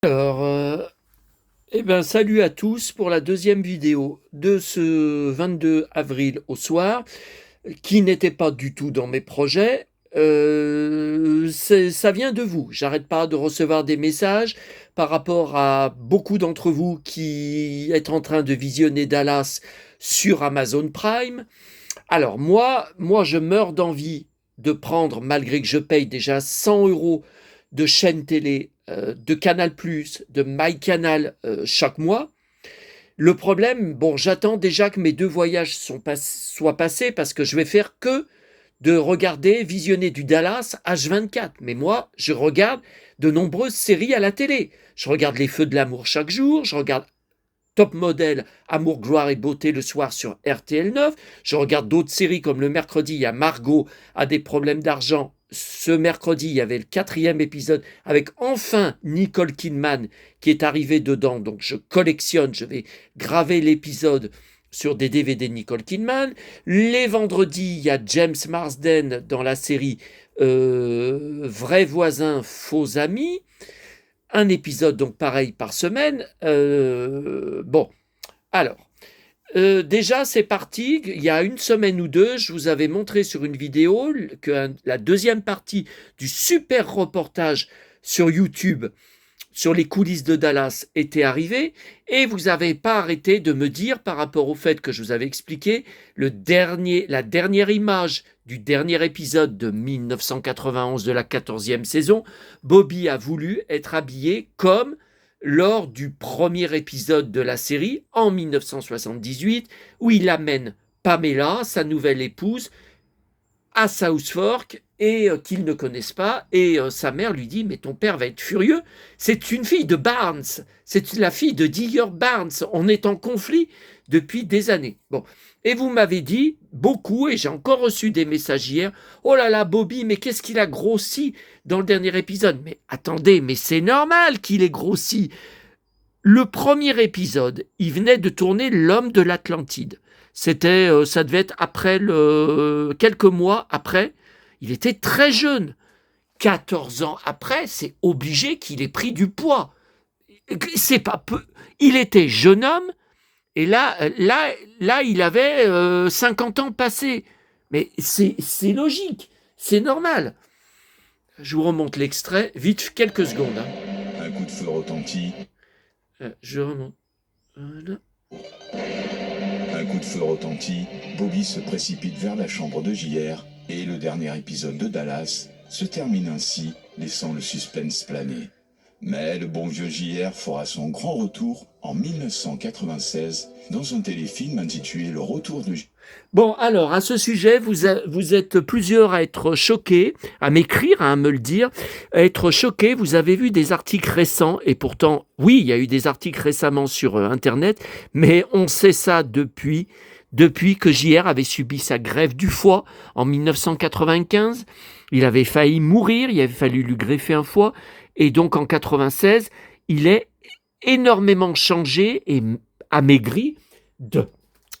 Alors, salut à tous pour la deuxième vidéo de ce 22 avril au soir, qui n'était pas du tout dans mes projets. Ça vient de vous. J'arrête pas de recevoir des messages par rapport à beaucoup d'entre vous qui êtes en train de visionner Dallas sur Amazon Prime. Alors moi, je meurs d'envie de prendre, malgré que je paye déjà 100 euros de chaîne télé, de Canal+, de MyCanal chaque mois. Le problème, bon, j'attends déjà que mes deux voyages soient passés parce que je vais faire que de regarder, visionner du Dallas H24. Mais moi, je regarde de nombreuses séries à la télé. Je regarde Les Feux de l'amour chaque jour, je regarde Top Model, Amour, Gloire et Beauté le soir sur RTL 9. Je regarde d'autres séries comme le mercredi, il y a Margot a des problèmes d'argent. Ce mercredi, il y avait le 4e épisode avec enfin Nicole Kidman qui est arrivée dedans. Donc je collectionne, je vais graver l'épisode sur des DVD de Nicole Kidman. Les vendredis, il y a James Marsden dans la série Vrais voisins, faux amis. Un épisode donc pareil par semaine. Déjà c'est parti. Il y a une semaine ou deux, je vous avais montré sur une vidéo que la deuxième partie du super reportage sur YouTube sur les coulisses de Dallas était arrivée, et vous n'avez pas arrêté de me dire, par rapport au fait que je vous avais expliqué, la dernière image du dernier épisode de 1991 de la 14e saison, Bobby a voulu être habillé comme lors du premier épisode de la série en 1978, où il amène Pamela, sa nouvelle épouse, à South Fork et qu'ils ne connaissent pas, et sa mère lui dit: mais ton père va être furieux, c'est une fille de Barnes, c'est la fille de Digger Barnes, on est en conflit depuis des années. Bon, et vous m'avez dit beaucoup, et j'ai encore reçu des messages hier: oh là là Bobby, mais qu'est-ce qu'il a grossi dans le dernier épisode. Mais attendez, mais c'est normal qu'il ait grossi. Le premier épisode, il venait de tourner L'Homme de l'Atlantide. Ça devait être quelques mois après. Il était très jeune. 14 ans après, c'est obligé qu'il ait pris du poids. C'est pas peu. Il était jeune homme, et là, il avait 50 ans passés. Mais c'est logique, c'est normal. Je vous remonte l'extrait, vite, quelques secondes. Un coup de feu retentit. Je remonte. Voilà. Un coup de feu retentit, Bobby se précipite vers la chambre de JR, et le dernier épisode de Dallas se termine ainsi, laissant le suspense planer. Mais le bon vieux JR fera son grand retour en 1996 dans un téléfilm intitulé Le Retour de JR. Bon, alors, à ce sujet, vous êtes plusieurs à être choqués, à m'écrire, à me le dire, à être choqués. Vous avez vu des articles récents, et pourtant, oui, il y a eu des articles récemment sur Internet, mais on sait ça depuis que JR avait subi sa greffe du foie en 1995. Il avait failli mourir, il avait fallu lui greffer un foie, et donc en 96, il est énormément changé et amaigri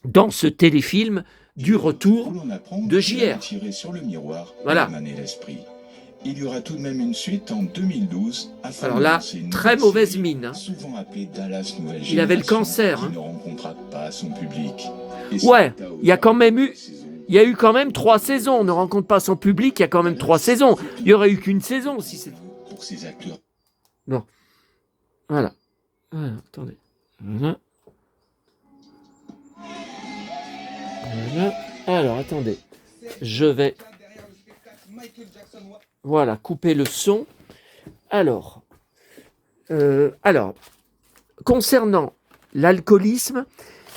dans ce téléfilm du retour de JR. Sur le miroir, voilà. L'esprit. Il y aura tout de même une suite en 2012. Alors là, très mauvaise mine. Hein. Souvent appelée Dallas Nouvelle Il avait le cancer. Qui ne rencontra pas son public. Ouais, il y a quand même eu... Il y a eu quand même 3 saisons. On ne rencontre pas son public, il y a quand même 3 saisons. Il n'y aurait eu qu'une saison si c'est... Pour ces acteurs. Bon. Voilà. Attendez. Voilà. Alors, attendez. Je vais... Voilà, couper le son. Alors, concernant l'alcoolisme,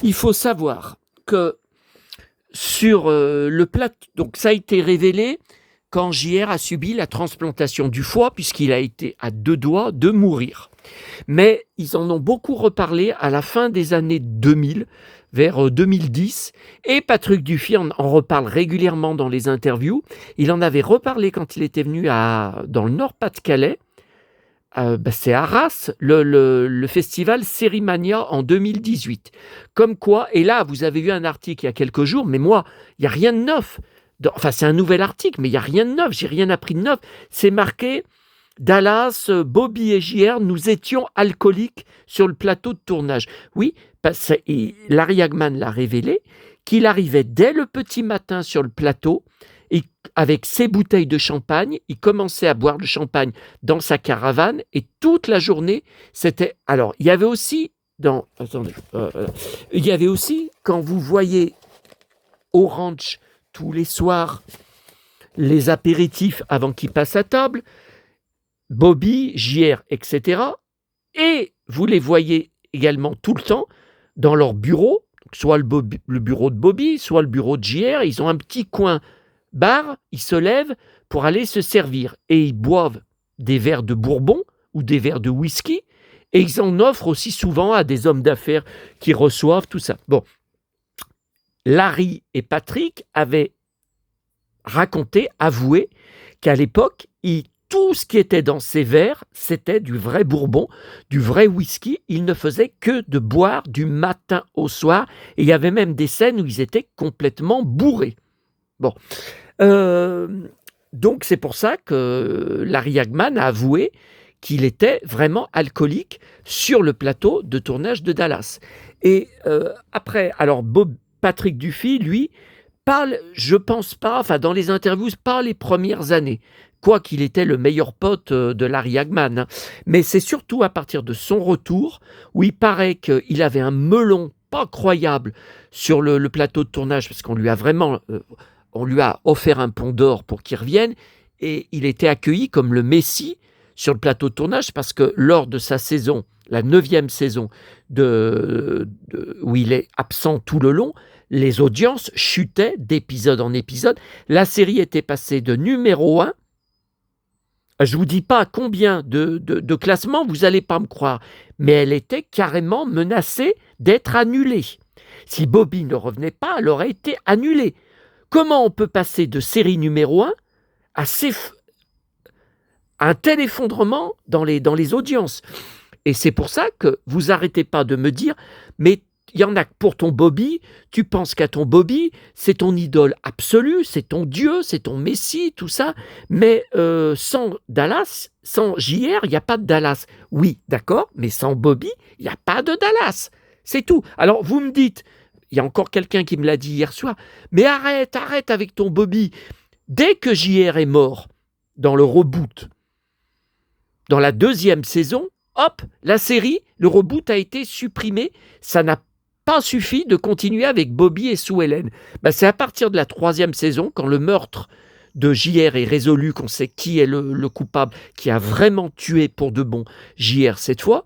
il faut savoir que sur le plateau, donc ça a été révélé quand JR a subi la transplantation du foie, puisqu'il a été à 2 doigts de mourir. Mais ils en ont beaucoup reparlé à la fin des années 2000, vers 2010, et Patrick Dufy en reparle régulièrement dans les interviews. Il en avait reparlé quand il était venu dans le Nord-Pas-de-Calais, c'est à Arras, le festival Sérimania en 2018. Comme quoi, et là, vous avez eu un article il y a quelques jours, mais moi, il n'y a rien de neuf. Enfin, c'est un nouvel article, mais il n'y a rien de neuf, j'ai rien appris de neuf. C'est marqué Dallas, Bobby et JR, nous étions alcooliques sur le plateau de tournage. Oui, Larry Hagman l'a révélé, qu'il arrivait dès le petit matin sur le plateau, et avec ses bouteilles de champagne, il commençait à boire le champagne dans sa caravane, et toute la journée, c'était... Alors, il y avait aussi, il y avait aussi, quand vous voyez au ranch tous les soirs, les apéritifs avant qu'ils passent à table, Bobby, JR, etc. Et vous les voyez également tout le temps dans leur bureau, soit le bureau de Bobby, soit le bureau de JR. Ils ont un petit coin bar, ils se lèvent pour aller se servir. Et ils boivent des verres de bourbon ou des verres de whisky. Et ils en offrent aussi souvent à des hommes d'affaires qui reçoivent tout ça. Bon, Larry et Patrick avaient raconté, avoué, qu'à l'époque, tout ce qui était dans ces verres, c'était du vrai bourbon, du vrai whisky. Ils ne faisaient que de boire du matin au soir. Et il y avait même des scènes où ils étaient complètement bourrés. Bon. Donc, c'est pour ça que Larry Hagman a avoué qu'il était vraiment alcoolique sur le plateau de tournage de Dallas. Et après, alors Patrick Duffy, lui, parle, je pense pas, enfin dans les interviews, pas les premières années, quoiqu'il était le meilleur pote de Larry Hagman, hein. Mais c'est surtout à partir de son retour, où il paraît qu'il avait un melon pas croyable sur le plateau de tournage, parce qu'on lui a vraiment, on lui a offert un pont d'or pour qu'il revienne, et il était accueilli comme le Messie sur le plateau de tournage, parce que lors de sa saison, la 9e saison, où il est absent tout le long, les audiences chutaient d'épisode en épisode. La série était passée de numéro 1. Je ne vous dis pas combien de classements, vous n'allez pas me croire, mais elle était carrément menacée d'être annulée. Si Bobby ne revenait pas, elle aurait été annulée. Comment on peut passer de série numéro 1 à un tel effondrement dans les audiences? Et c'est pour ça que vous arrêtez pas de me dire, mais il y en a pour ton Bobby, tu penses qu'à ton Bobby, c'est ton idole absolue, c'est ton Dieu, c'est ton Messie, tout ça. Mais sans Dallas, sans JR, il n'y a pas de Dallas. Oui, d'accord, mais sans Bobby, il n'y a pas de Dallas. C'est tout. Alors vous me dites, il y a encore quelqu'un qui me l'a dit hier soir, mais arrête avec ton Bobby. Dès que JR est mort dans le reboot, dans la 2e saison, hop, la série, le reboot a été supprimé. Ça n'a pas suffi de continuer avec Bobby et Sue Ellen. C'est à partir de la 3e saison, quand le meurtre de JR est résolu, qu'on sait qui est le coupable, qui a vraiment tué pour de bon JR cette fois,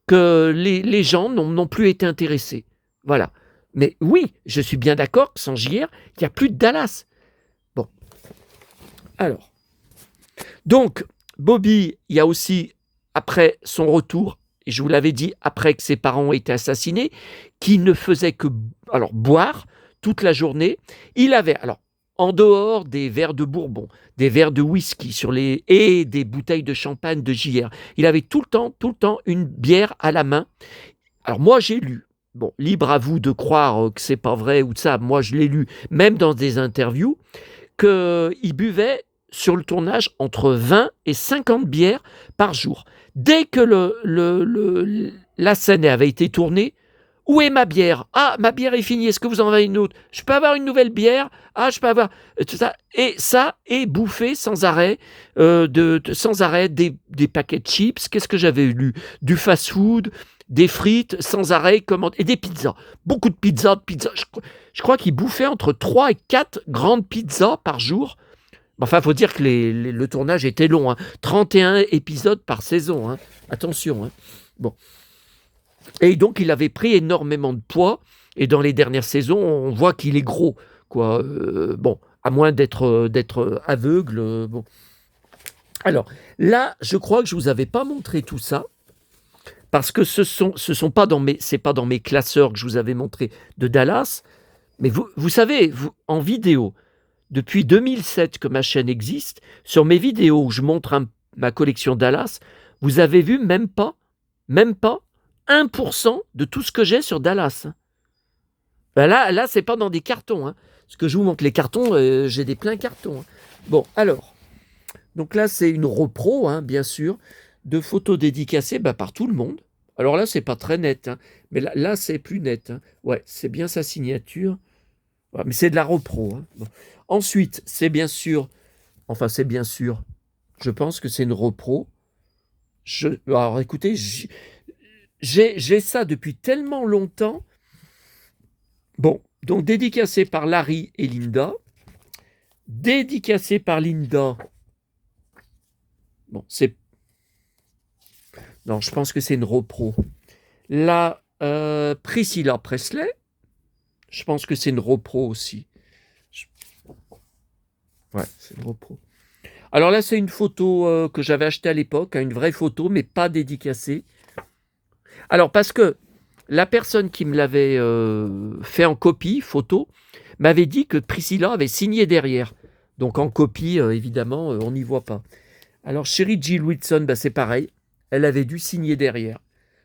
que les gens n'ont plus été intéressés. Voilà. Mais oui, je suis bien d'accord que sans JR, il n'y a plus de Dallas. Bon. Alors. Donc, Bobby, il y a aussi, après son retour, et je vous l'avais dit, après que ses parents ont été assassinés, qui ne faisait que boire toute la journée. Il avait, en dehors des verres de bourbon, des verres de whisky et des bouteilles de champagne de JR, il avait tout le temps une bière à la main. Alors moi, j'ai lu, bon, libre à vous de croire que c'est pas vrai ou de ça, moi je l'ai lu, même dans des interviews, qu'il buvait sur le tournage entre 20 et 50 bières par jour. Dès que la scène avait été tournée, où est ma bière? Ah, ma bière est finie, est-ce que vous en avez une autre? Je peux avoir une nouvelle bière? Ah, je peux avoir... Tout ça. Et ça est bouffé sans arrêt, sans arrêt des paquets de chips. Qu'est-ce que j'avais lu? Du fast-food, des frites sans arrêt, et des pizzas. Beaucoup de pizzas. Je crois qu'il bouffait entre 3 et 4 grandes pizzas par jour. Enfin, il faut dire que le tournage était long, hein. 31 épisodes par saison, hein. Attention, hein. Bon. Et donc, il avait pris énormément de poids, et dans les dernières saisons, on voit qu'il est gros, quoi. Bon, à moins d'être aveugle. Bon. Alors, là, je crois que je ne vous avais pas montré tout ça, parce que c'est pas dans mes classeurs que je vous avais montré de Dallas, mais vous savez, en vidéo, depuis 2007 que ma chaîne existe, sur mes vidéos où je montre ma collection Dallas, vous avez vu même pas 1% de tout ce que j'ai sur Dallas. Là, c'est pas dans des cartons, hein. Ce que je vous montre, les cartons, j'ai des pleins cartons, hein. Bon, alors, Donc là, c'est une repro, hein, bien sûr, de photos dédicacées par tout le monde. Alors là, c'est pas très net, hein, mais là c'est plus net. Hein. Ouais, c'est bien sa signature. Ouais, mais c'est de la repro. Hein. Bon. Ensuite, c'est bien sûr, je pense que c'est une repro. Alors écoutez, j'ai ça depuis tellement longtemps. Bon, donc dédicacé par Larry et Linda. Dédicacé par Linda. Bon, non, je pense que c'est une repro. Là, Priscilla Presley. Je pense que c'est une repro aussi. Ouais, c'est une repro. Alors là, c'est une photo que j'avais achetée à l'époque, hein, une vraie photo, mais pas dédicacée. Alors, parce que la personne qui me l'avait fait en copie, photo, m'avait dit que Priscilla avait signé derrière. Donc en copie, évidemment, on n'y voit pas. Alors, Sherry Jill Wilson, c'est pareil. Elle avait dû signer derrière.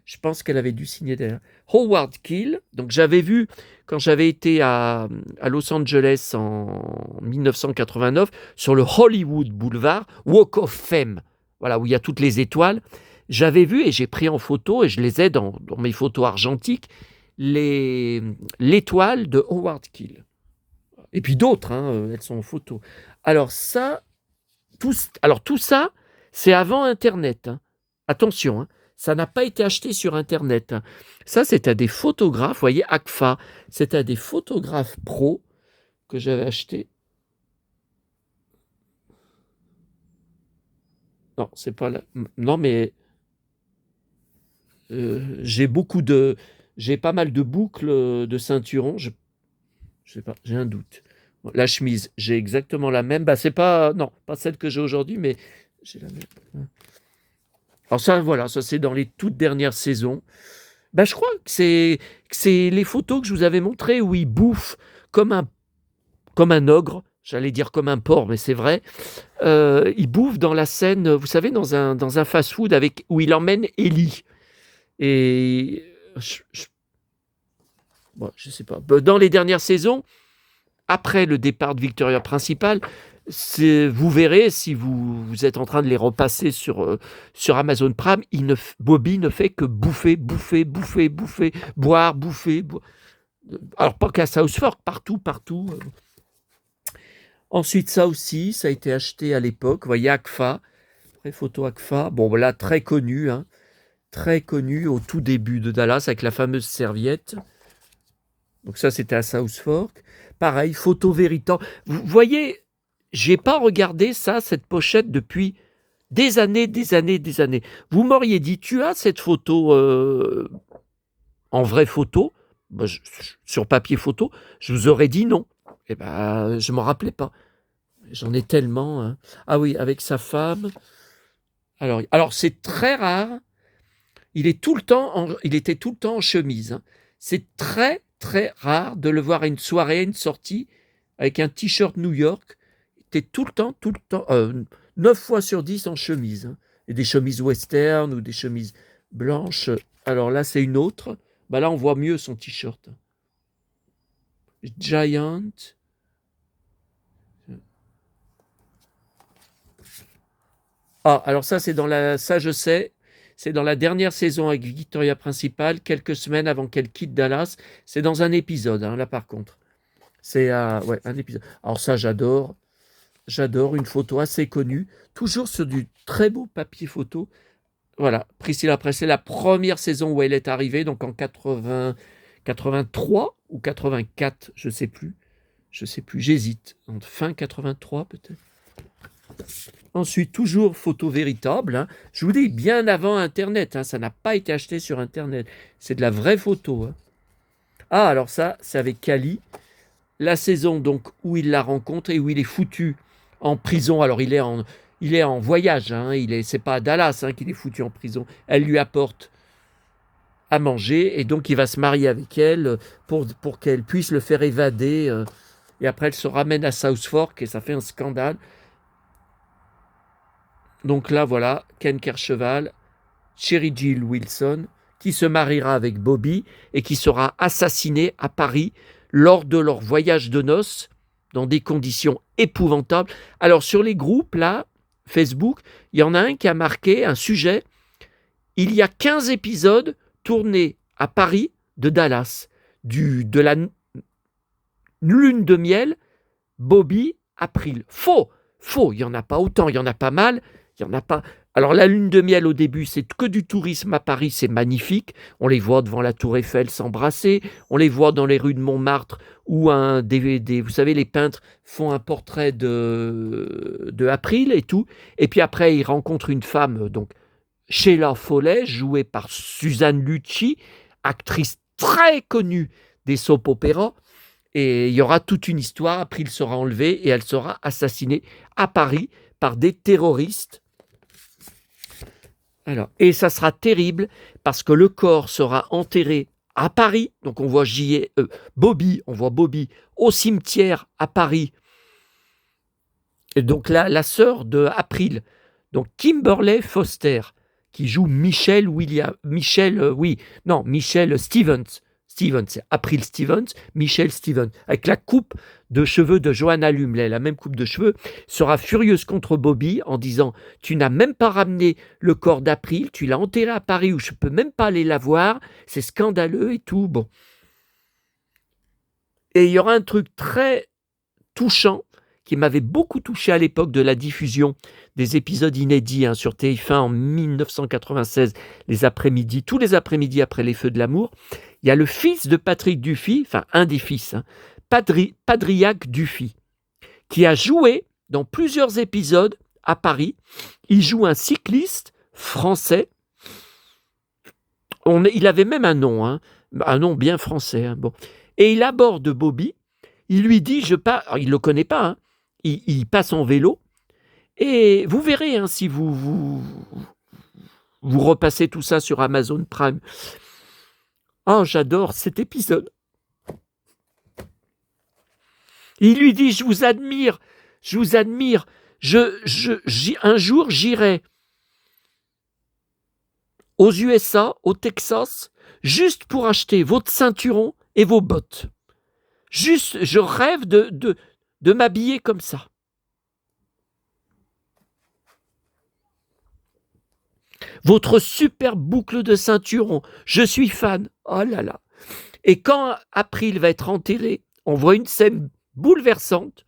Je pense qu'elle avait dû signer derrière. Howard Keel, donc j'avais vu, quand j'avais été à Los Angeles en 1989, sur le Hollywood Boulevard, Walk of Fame, voilà, où il y a toutes les étoiles, j'avais vu, et j'ai pris en photo, et je les ai dans mes photos argentiques, l'étoile de Howard Keel. Et puis d'autres, hein, elles sont en photo. Alors tout ça, c'est avant Internet. Hein. Attention, hein, ça n'a pas été acheté sur Internet. Hein. Ça, c'est à des photographes, vous voyez, ACFA, c'est à des photographes pros que j'avais acheté. Non, c'est pas là. Non, mais j'ai pas mal de boucles de ceinturons. Je sais pas, j'ai un doute. Bon, la chemise, j'ai exactement la même. C'est pas, non, pas celle que j'ai aujourd'hui, mais j'ai la même. Alors ça, voilà, ça c'est dans les toutes dernières saisons. Je crois que c'est les photos que je vous avais montrées où il bouffe comme un ogre. J'allais dire comme un porc, mais c'est vrai. Il bouffe dans la scène, vous savez, dans un fast-food où il emmène Ellie. Et je sais pas. Dans les dernières saisons, après le départ de Victoria Principal, vous verrez, si vous êtes en train de les repasser sur Amazon Prime, Bobby ne fait que bouffer, boire, bouffer. Alors, pas qu'à South Fork, partout. Ensuite, ça aussi, ça a été acheté à l'époque. Vous voyez, ACFA, vraie photo ACFA. Bon, là, très connu, hein, très connu au tout début de Dallas, avec la fameuse serviette. Donc ça, c'était à South Fork. Pareil, photo véritable. Vous voyez, j'ai pas regardé cette pochette depuis des années. Vous m'auriez dit, tu as cette photo en vraie photo, sur papier photo, je vous aurais dit non. Je m'en rappelais pas. J'en ai tellement. Hein. Ah oui, avec sa femme. Alors c'est très rare. Il était tout le temps en chemise. Hein. C'est très, très rare de le voir à une soirée, à une sortie, avec un t-shirt New York. Il était tout le temps, 9 fois sur 10 en chemise. Hein. Et des chemises western ou des chemises blanches. Alors là, c'est une autre. Là, on voit mieux son t-shirt. Giant. Ah, alors ça, ça je sais. C'est dans la dernière saison avec Victoria Principal, quelques semaines avant qu'elle quitte Dallas. C'est dans un épisode, hein, là par contre. C'est un épisode. Alors ça, j'adore. J'adore, une photo assez connue. Toujours sur du très beau papier photo. Voilà, Priscilla Presley, la première saison où elle est arrivée, donc en 83 ou 84, je sais plus, j'hésite. Fin 83 peut-être. Ensuite, toujours photo véritable. Hein. Je vous dis, bien avant Internet. Hein, ça n'a pas été acheté sur Internet. C'est de la vraie photo. Hein. Ah, alors ça, c'est avec Cali. La saison donc où il la rencontre et où il est foutu en prison. Alors, il est en voyage. Hein, c'est pas à Dallas qu'il est foutu en prison. Elle lui apporte à manger et donc il va se marier avec elle pour qu'elle puisse le faire évader. Et après, elle se ramène à South Fork et ça fait un scandale. Donc là, voilà, Ken Kercheval, Sherry Jill Wilson, qui se mariera avec Bobby et qui sera assassiné à Paris lors de leur voyage de noces dans des conditions épouvantables. Alors sur les groupes, là, Facebook, il y en a un qui a marqué un sujet. Il y a 15 épisodes tournés à Paris de Dallas, de la lune de miel, Bobby, April. Faux, il n'y en a pas autant, il y en a pas mal, il y en a pas. Alors la lune de miel au début, c'est que du tourisme à Paris, c'est magnifique. On les voit devant la Tour Eiffel s'embrasser, on les voit dans les rues de Montmartre où vous savez, les peintres font un portrait de April et tout. Et puis après, ils rencontrent une femme, donc Sheila Foley, jouée par Suzanne Lucci, actrice très connue des soap-opéras. Et il y aura toute une histoire. April sera enlevée et elle sera assassinée à Paris par des terroristes. Alors, et ça sera terrible parce que le corps sera enterré à Paris. Donc on voit Bobby au cimetière à Paris. Et donc là, la sœur de April, donc Kimberly Foster, qui joue Michelle Stevens. Stevens, c'est April Stevens, Michelle Stevens, avec la coupe de cheveux de Joanna Lumley, la même coupe de cheveux, sera furieuse contre Bobby en disant « Tu n'as même pas ramené le corps d'April, tu l'as enterré à Paris où je ne peux même pas aller la voir, c'est scandaleux et tout. » Bon. Et il y aura un truc très touchant qui m'avait beaucoup touché à l'époque de la diffusion des épisodes inédits sur TF1 en 1996, les après-midi, tous les après-midi après les Feux de l'amour. Il y a le fils de Patrick Dufy, enfin un des fils, Patriac Dufy, qui a joué dans plusieurs épisodes à Paris. Il joue un cycliste français. Il avait même un nom bien français. Bon. Et il aborde Bobby. Il lui dit, alors, il ne le connaît pas, il passe en vélo. Et vous verrez si vous repassez tout ça sur Amazon Prime. Oh, j'adore cet épisode. Il lui dit, je vous admire. Un jour, j'irai aux USA, au Texas, juste pour acheter votre ceinturon et vos bottes. Juste, je rêve de m'habiller comme ça. Votre super boucle de ceinturon, je suis fan. Oh là là. Et quand April va être enterré, on voit une scène bouleversante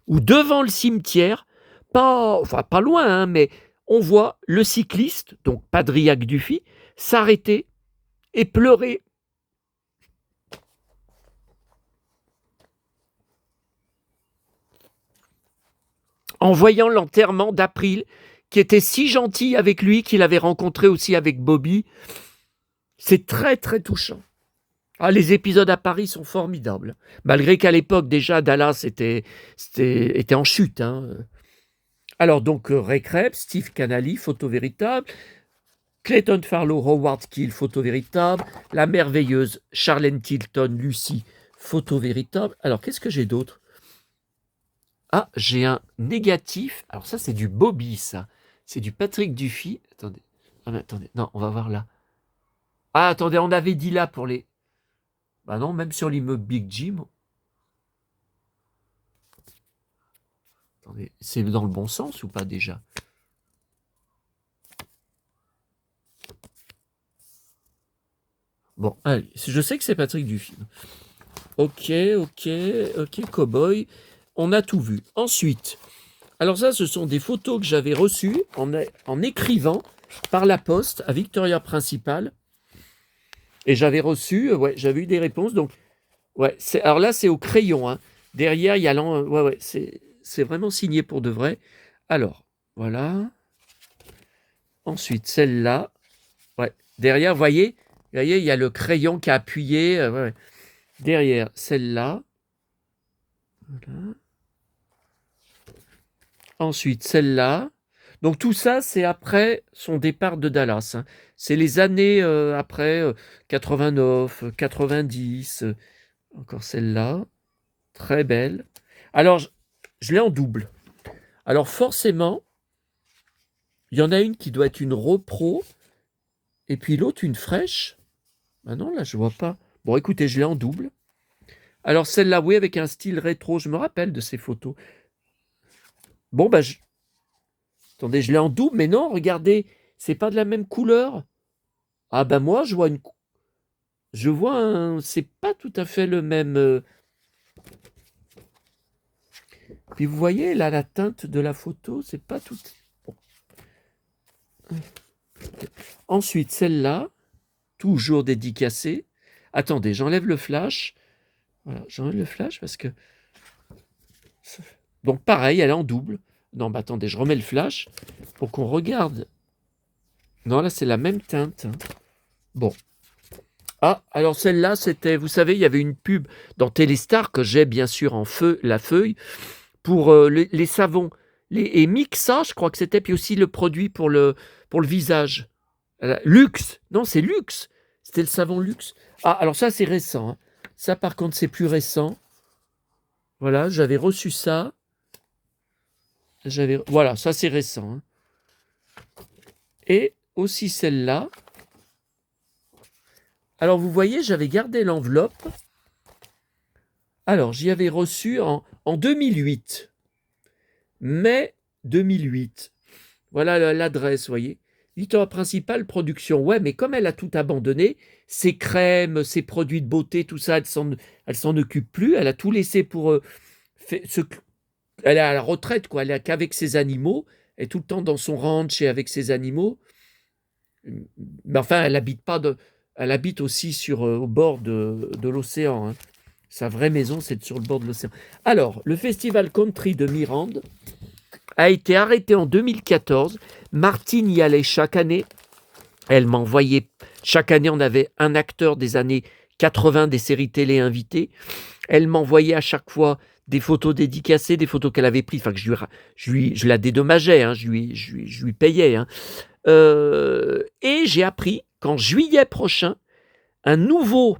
où devant le cimetière, pas loin, mais on voit le cycliste, donc Patriac Dufy, s'arrêter et pleurer. En voyant l'enterrement d'April, qui était si gentil avec lui, qu'il avait rencontré aussi avec Bobby. C'est très, très touchant. Les épisodes à Paris sont formidables. Malgré qu'à l'époque, déjà, Dallas était en chute. Alors, donc, Ray Krebs, Steve Canali, photo véritable. Clayton Farlow, Howard Keel, photo véritable. La merveilleuse Charlene Tilton, Lucie, photo véritable. Alors, qu'est-ce que j'ai d'autre ? J'ai un négatif. Alors ça, c'est du Bobby, ça. C'est du Patrick Dufy. Attendez. Non, on va voir là. Attendez, on avait dit là pour les... non, même sur l'immeuble Big Jim. Attendez, c'est dans le bon sens ou pas déjà ? Bon, allez, je sais que c'est Patrick Dufy. Ok, Cowboy. On a tout vu. Ensuite, alors ça, ce sont des photos que j'avais reçues en écrivant par la poste à Victoria Principal. Et j'avais reçu, j'avais eu des réponses. Donc, alors là, c'est au crayon. Derrière, il y a c'est vraiment signé pour de vrai. Alors, voilà. Ensuite, celle-là. Derrière, voyez, il y a le crayon qui a appuyé. Derrière, celle-là. Voilà. Ensuite, celle-là. Donc tout ça, c'est après son départ de Dallas. C'est les années après 89, 90. Encore celle-là. Très belle. Alors, je l'ai en double. Alors forcément, il y en a une qui doit être une repro et puis l'autre une fraîche. Non, là, je vois pas. Bon, écoutez, je l'ai en double. Alors celle-là, oui, avec un style rétro. Je me rappelle de ces photos. Bon, Attendez, je l'ai en double, mais non, regardez, c'est pas de la même couleur. Ah ben moi, je vois c'est pas tout à fait le même. Puis vous voyez, là, la teinte de la photo, c'est pas tout. Bon. Ensuite, celle-là, toujours dédicacée. Attendez, j'enlève le flash. Voilà, j'enlève le flash parce que... Donc pareil, elle est en double. Non, bah attendez, je remets le flash pour qu'on regarde. Non, là, c'est la même teinte. Bon. Ah, alors celle-là, c'était... Vous savez, il y avait une pub dans Téléstar que j'ai bien sûr en la feuille pour les savons. Et Mixa, je crois que c'était, puis aussi le produit pour le visage. Luxe. Non, c'est Luxe. C'était le savon Luxe. Ah, alors ça, c'est récent. Hein. Ça, par contre, c'est plus récent. Voilà, j'avais reçu ça. Voilà, ça, c'est récent. Hein. Et aussi celle-là. Alors, vous voyez, j'avais gardé l'enveloppe. Alors, j'y avais reçu en 2008. Mai 2008. Voilà l'adresse, vous voyez. L'éditeur principal, production. Ouais, mais comme elle a tout abandonné, ses crèmes, ses produits de beauté, tout ça, elle s'en occupe plus. Elle a tout laissé pour... elle est à la retraite, quoi. Elle est qu'avec ses animaux. Elle est tout le temps dans son ranch et avec ses animaux. Mais enfin, elle habite aussi au bord de l'océan. Hein. Sa vraie maison, c'est sur le bord de l'océan. Alors, le festival country de Mirande a été arrêté en 2014. Martine y allait chaque année. Elle m'envoyait... Chaque année, on avait un acteur des années 80 des séries télé invités. Elle m'envoyait à chaque fois des photos dédicacées, des photos qu'elle avait prises. Enfin, que je la dédommageais, hein, je lui payais. Hein. Et j'ai appris qu'en juillet prochain, un nouveau...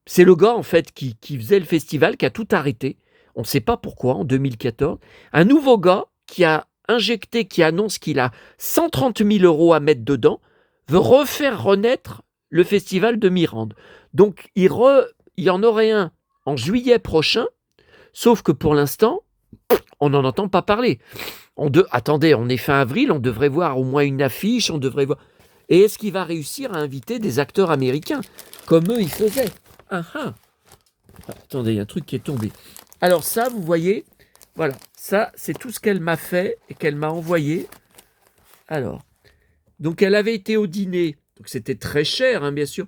C'est le gars, en fait, qui faisait le festival, qui a tout arrêté. On ne sait pas pourquoi, en 2014. Un nouveau gars qui a injecté, qui annonce qu'il a 130 000 € à mettre dedans, veut refaire renaître le festival de Mirande. Donc, il y en aurait un en juillet prochain, sauf que pour l'instant, on n'en entend pas parler. Attendez, on est fin avril, on devrait voir au moins une affiche, on devrait voir... Et est-ce qu'il va réussir à inviter des acteurs américains, comme eux, ils faisaient? Attendez, il y a un truc qui est tombé. Alors ça, vous voyez, voilà, ça, c'est tout ce qu'elle m'a fait et qu'elle m'a envoyé. Alors, donc elle avait été au dîner, donc c'était très cher, hein, bien sûr.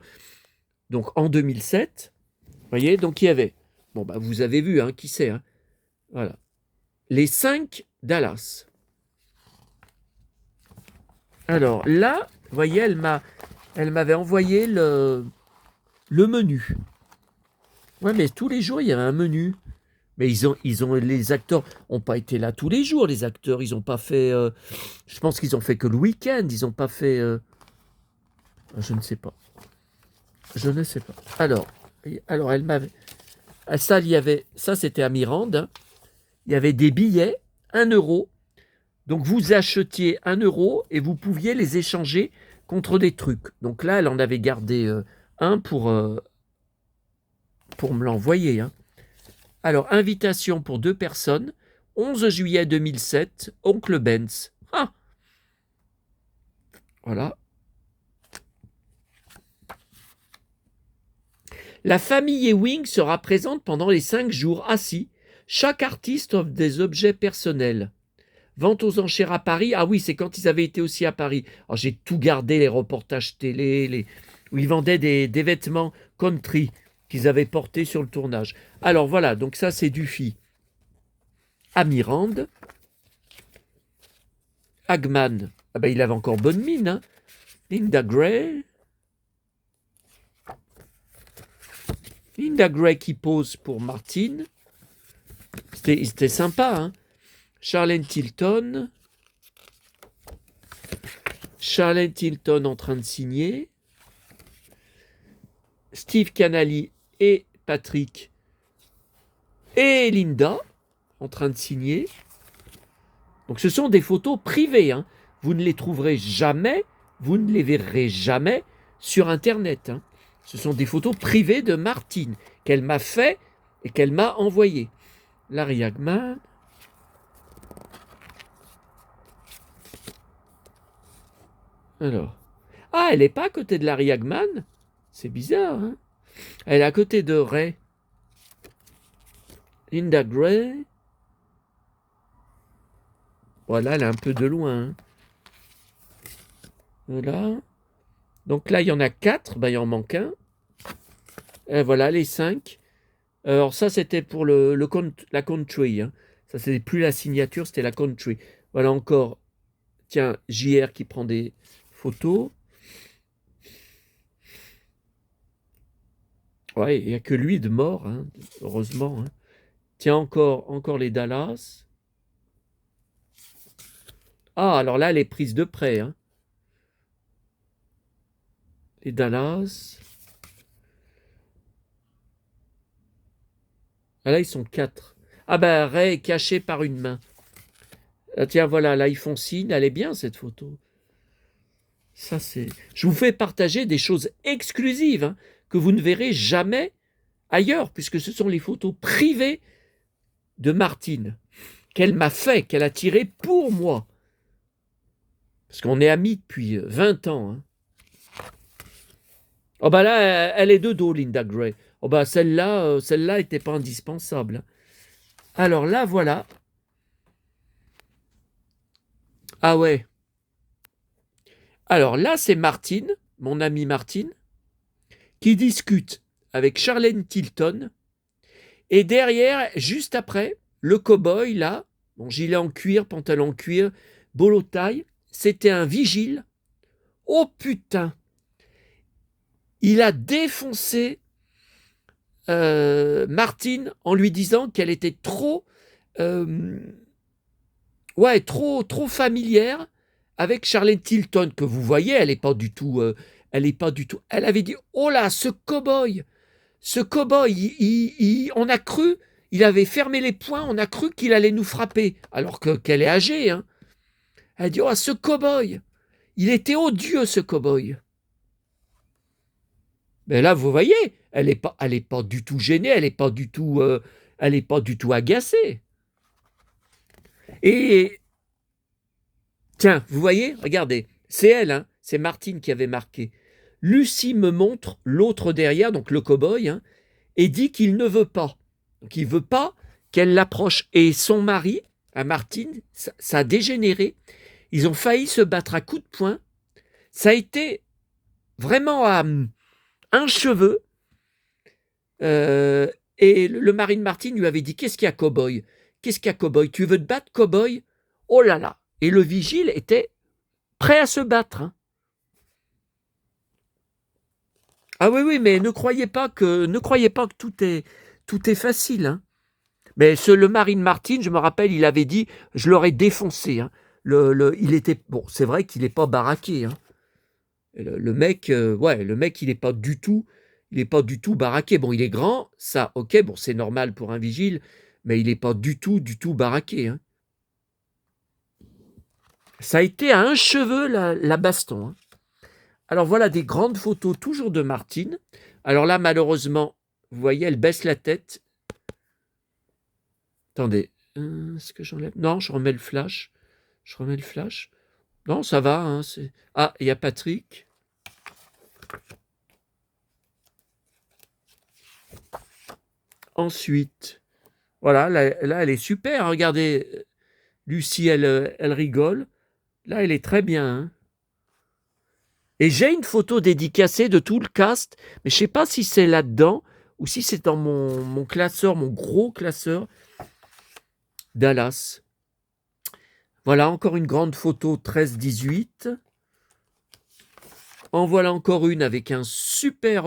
Donc en 2007, vous voyez, donc il y avait, bon, bah, vous avez vu, hein, qui c'est, hein, voilà, les 5 Dallas. Alors là, vous voyez, elle m'avait envoyé le menu. Ouais, mais tous les jours, il y avait un menu. Mais les acteurs n'ont pas été là tous les jours. Les acteurs, ils n'ont pas fait... je pense qu'ils ont fait que le week-end. Ils n'ont pas fait... je ne sais pas. Je ne sais pas. Alors elle m'avait... Ça, c'était à Mirande. Hein. Il y avait des billets, 1 €. Donc, vous achetiez 1 € et vous pouviez les échanger contre des trucs. Donc là, elle en avait gardé un pour me l'envoyer. Hein. Alors, invitation pour 2 personnes, 11 juillet 2007, Oncle Benz. Ah voilà. La famille Ewing sera présente pendant les 5 jours assis. Chaque artiste offre des objets personnels. Vente aux enchères à Paris. Ah oui, c'est quand ils avaient été aussi à Paris. Alors, j'ai tout gardé, les reportages télé, où ils vendaient des vêtements country qu'ils avaient portés sur le tournage. Alors voilà, donc ça c'est Dufy. À Mirande. Hagman, ah ben, il avait encore bonne mine. Hein. Linda Gray. Linda Gray qui pose pour Martine. C'était sympa. Hein. Charlene Tilton. Charlene Tilton en train de signer. Steve Canali et Patrick et Linda en train de signer. Donc ce sont des photos privées. Hein. Vous ne les trouverez jamais, vous ne les verrez jamais sur Internet. Hein. Ce sont des photos privées de Martine qu'elle m'a fait et qu'elle m'a envoyées. Larry Hagman. Alors. Ah, elle n'est pas à côté de Larry Hagman. C'est bizarre, hein. Elle est à côté de Ray. Linda Gray. Voilà, elle est un peu de loin, hein. Voilà. Donc là, il y en a 4. Ben, il en manque un. Et voilà, les 5. Alors ça, c'était pour la country, hein. Ça, c'est plus la signature, c'était la country. Voilà encore. Tiens, JR qui prend des photos. Ouais, il n'y a que lui de mort, hein, heureusement, hein. Tiens, encore les Dallas. Ah, alors là, elle est prise de près, hein. Les Dallas. Ah là, ils sont 4. Ah ben, Ray est caché par une main. Ah, tiens, voilà, là, ils font signe. Elle est bien, cette photo. Ça, c'est... Je vous fais partager des choses exclusives, hein, que vous ne verrez jamais ailleurs, puisque ce sont les photos privées de Martine, qu'elle m'a fait, qu'elle a tirées pour moi. Parce qu'on est amis depuis 20 ans, hein. Oh bah là, elle est de dos, Linda Gray. Oh bah celle-là était pas indispensable. Alors là, voilà. Ah ouais. Alors là, c'est Martine, mon amie Martine, qui discute avec Charlène Tilton. Et derrière, juste après, le cow-boy, là, bon, gilet en cuir, pantalon en cuir, bolo taille, c'était un vigile. Oh putain! Il a défoncé Martine en lui disant qu'elle était trop, euh, ouais, trop familière avec Charlène Tilton, que vous voyez, elle n'est pas du tout, elle avait dit, oh là, ce cow-boy, on a cru, il avait fermé les poings, on a cru qu'il allait nous frapper, alors qu'elle est âgée, hein. Elle a dit, oh, ce cow-boy, il était odieux, ce cow-boy. Mais là, vous voyez, elle est pas du tout gênée, elle est pas du tout agacée. Et tiens, vous voyez, regardez, c'est elle, hein, c'est Martine qui avait marqué. Lucie me montre l'autre derrière, donc le cow-boy, hein, et dit qu'il ne veut pas. Donc il veut pas qu'elle l'approche. Et son mari, à Martine, ça a dégénéré. Ils ont failli se battre à coups de poing. Ça a été vraiment à un cheveu. Et le mari de Martine lui avait dit, qu'est-ce qu'il y a, cow-boy? Qu'est-ce qu'il y a, cow-boy? Tu veux te battre, cow-boy? Oh là là. Et le vigile était prêt à se battre, hein. Ah oui, oui, mais ne croyez pas que tout est facile, hein. Mais le mari de Martine, je me rappelle, il avait dit, je l'aurais défoncé, hein. Il était bon, c'est vrai qu'il n'est pas baraqué, hein. Le mec, ouais, le mec, il est pas du tout baraqué. Bon, il est grand, ça, ok, bon, c'est normal pour un vigile, mais il n'est pas du tout baraqué, hein. Ça a été à un cheveu la baston, hein. Alors voilà des grandes photos toujours de Martine. Alors là, malheureusement, vous voyez, elle baisse la tête. Attendez, est-ce que j'enlève? Non, je remets le flash. Je remets le flash. Non, ça va, hein, Ah, il y a Patrick. Ensuite, voilà, là, elle est super. Regardez, Lucie, elle rigole. Là, elle est très bien, hein. Et j'ai une photo dédicacée de tout le cast, mais je ne sais pas si c'est là-dedans ou si c'est dans mon classeur, mon gros classeur Dallas. Voilà encore une grande photo 13-18. En voilà encore une avec une super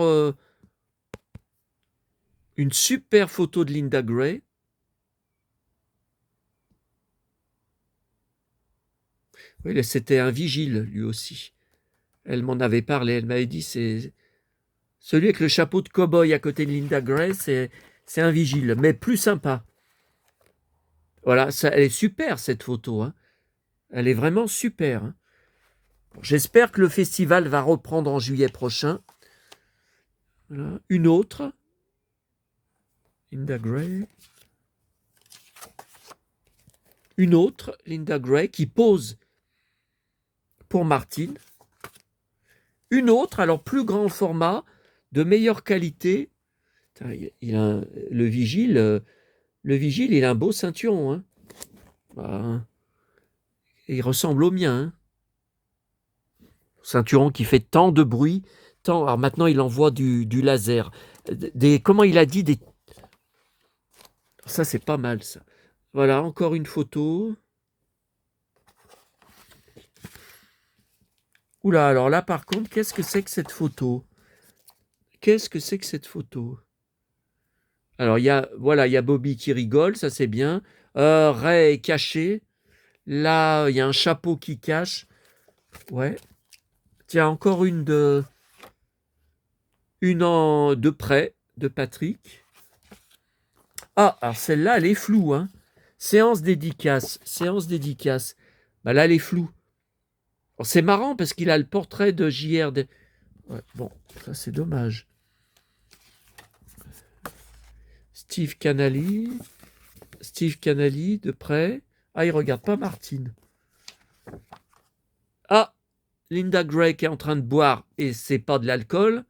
photo de Linda Gray. Oui, c'était un vigile, lui aussi. Elle m'en avait parlé. Elle m'avait dit, c'est celui avec le chapeau de cow-boy à côté de Linda Gray, c'est un vigile, mais plus sympa. Voilà, elle est super, cette photo, hein. Elle est vraiment super, hein. Bon, j'espère que le festival va reprendre en juillet prochain. Voilà. Une autre. Linda Gray. Une autre, Linda Gray, qui pose pour Martine. Une autre, alors plus grand format, de meilleure qualité. Putain, le vigile, il a un beau ceinturon. Hein. Bah, il ressemble au mien. Hein. Ceinturon qui fait tant de bruit. Alors maintenant, il envoie du laser. Comment il a dit Ça, c'est pas mal, ça. Voilà, encore une photo. Oula, alors là, par contre, qu'est-ce que c'est que cette photo? Qu'est-ce que c'est que cette photo? Alors, il y a Bobby qui rigole, ça c'est bien. Ray est caché. Là, il y a un chapeau qui cache. Ouais. Tiens, encore de près, de Patrick. Ah, alors celle-là, elle est floue. Hein. Séance dédicace. Bah là, elle est floue. C'est marrant parce qu'il a le portrait de JR. Ouais, bon, ça c'est dommage. Steve Canali de près. Ah, il regarde pas Martine. Ah, Linda Gray qui est en train de boire et c'est pas de l'alcool.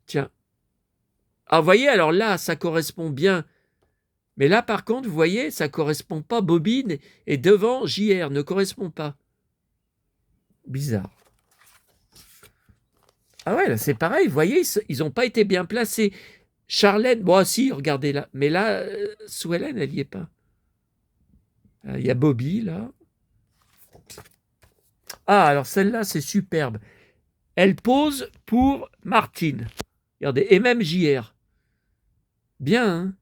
Tiens. Ah, vous voyez, alors là, ça correspond bien. Mais là, par contre, vous voyez, ça correspond pas. Bobine et devant, JR ne correspond pas. Bizarre. Ah ouais, là, c'est pareil. Vous voyez, ils n'ont pas été bien placés. Charlène, bon, si, regardez là. Mais là, Sue Ellen, elle n'y est pas. Il y a Bobby, là. Ah, alors celle-là, c'est superbe. Elle pose pour Martine. Regardez, et même JR. Bien, hein?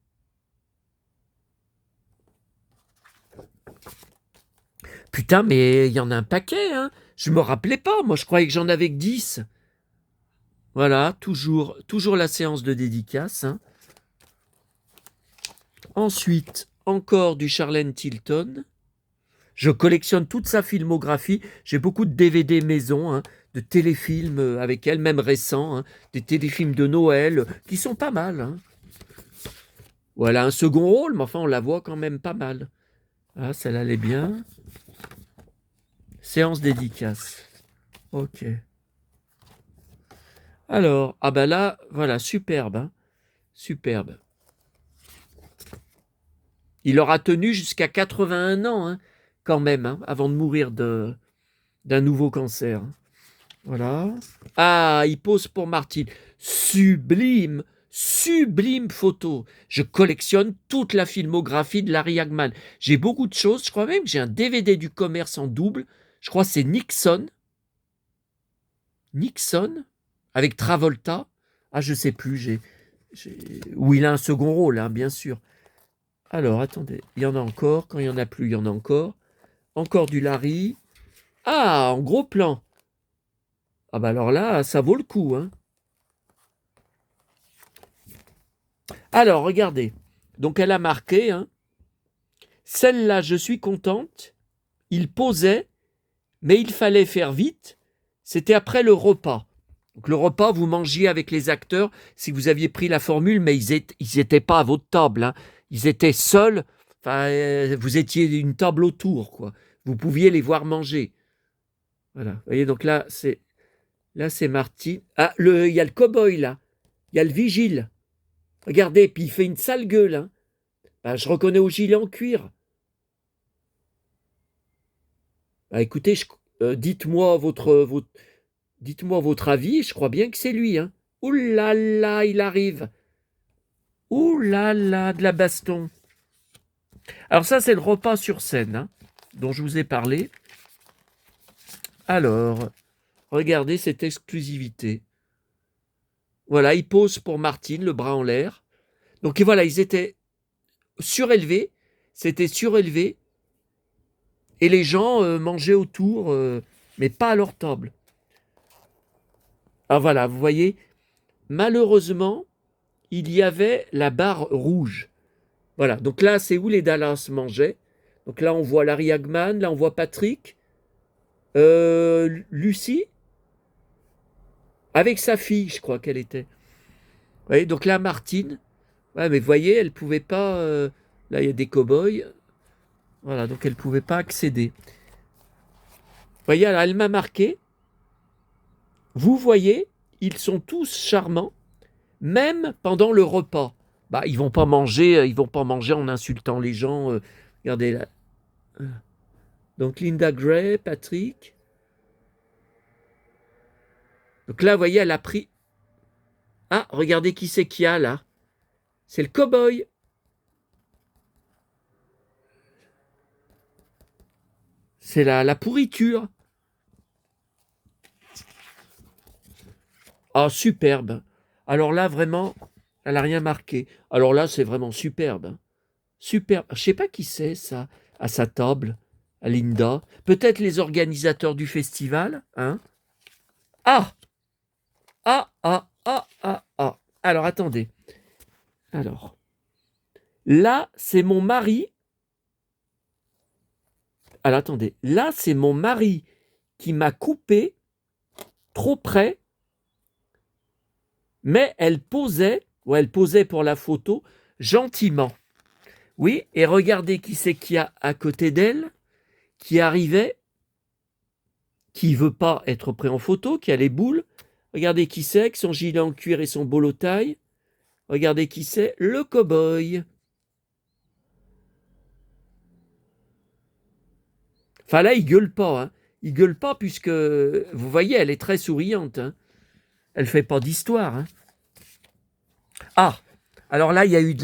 Putain, mais il y en a un paquet, hein? Je me rappelais pas, moi je croyais que j'en avais que 10. Voilà, toujours la séance de dédicace. Hein. Ensuite, encore du Charlène Tilton. Je collectionne toute sa filmographie. J'ai beaucoup de DVD maison, hein, de téléfilms avec elle, même récents, hein, des téléfilms de Noël qui sont pas mal. Hein. Voilà, un second rôle, mais enfin, on la voit quand même pas mal. Ah, celle-là, elle est bien. Séance dédicace. Ok. Alors, ah ben là, voilà, superbe. Hein, superbe. Il aura tenu jusqu'à 81 ans, hein, quand même, hein, avant de mourir d'un nouveau cancer. Voilà. Ah, il pose pour Martine. Sublime, sublime photo. Je collectionne toute la filmographie de Larry Hagman. J'ai beaucoup de choses. Je crois même que j'ai un DVD du commerce en double. Je crois que c'est Nixon. Nixon avec Travolta. Ah, je sais plus. Où il a un second rôle, hein, bien sûr. Alors, attendez. Il y en a encore. Quand il n'y en a plus, il y en a encore. Encore du Larry. Ah, en gros plan. Ah bah alors là, ça vaut le coup. Hein. Alors, regardez. Donc, elle a marqué. Hein, celle-là, je suis contente. Il posait, mais il fallait faire vite. C'était après le repas. Donc, le repas, vous mangiez avec les acteurs si vous aviez pris la formule, mais ils n'étaient pas à votre table. Hein. Ils étaient seuls. Enfin, vous étiez une table autour, quoi. Vous pouviez les voir manger. Voilà. Vous voyez, donc là, c'est Marty. Ah, il y a le cow-boy, là. Il y a le vigile. Regardez, puis il fait une sale gueule. Hein. Ben, je reconnais au gilet en cuir. Ben, écoutez, dites-moi votre avis. Je crois bien que c'est lui. Hein. Ouh là là, il arrive. Ouh là là, de la baston. Alors ça, c'est le repas sur scène hein, dont je vous ai parlé. Alors, regardez cette exclusivité. Voilà, il pose pour Martine, le bras en l'air. Donc voilà, ils étaient surélevés. C'était surélevé. Et les gens mangeaient autour, mais pas à leur table. Ah voilà, vous voyez, malheureusement, il y avait la barre rouge. Voilà, donc là, c'est où les Dallas mangeaient. Donc là, on voit Larry Hagman, là, on voit Patrick, Lucie, avec sa fille, je crois qu'elle était. Vous voyez, donc là, Martine, ouais, mais vous voyez, elle ne pouvait pas... là, il y a des cow-boys. Voilà, donc elle ne pouvait pas accéder. Vous voyez, alors, elle m'a marqué. Vous voyez, ils sont tous charmants, même pendant le repas. Bah, ils vont pas manger en insultant les gens. Regardez là. Donc Linda Gray, Patrick. Donc là, vous voyez, elle a pris. Ah, regardez qui c'est qu'il y a là. C'est le cow-boy. C'est la pourriture. Ah, superbe. Alors là, vraiment, elle n'a rien marqué. Alors là, c'est vraiment superbe. Superbe. Je sais pas qui c'est, ça, à sa table, à Linda. Peut-être les organisateurs du festival, hein? Ah! Ah, ah, ah, ah, ah. Alors, attendez. Alors, là, c'est mon mari. Alors, attendez. Là, c'est mon mari qui m'a coupé trop près, mais elle posait, ou elle posait pour la photo, gentiment. Oui, et regardez qui c'est qu'il y a à côté d'elle, qui arrivait, qui veut pas être pris en photo, qui a les boules. Regardez qui c'est, avec son gilet en cuir et son bolo taille. Regardez qui c'est, le cow-boy. Enfin là, il gueule pas, hein. Il gueule pas puisque, vous voyez, elle est très souriante, hein. Elle fait pas d'histoire, hein. Ah, alors là, il y a eu,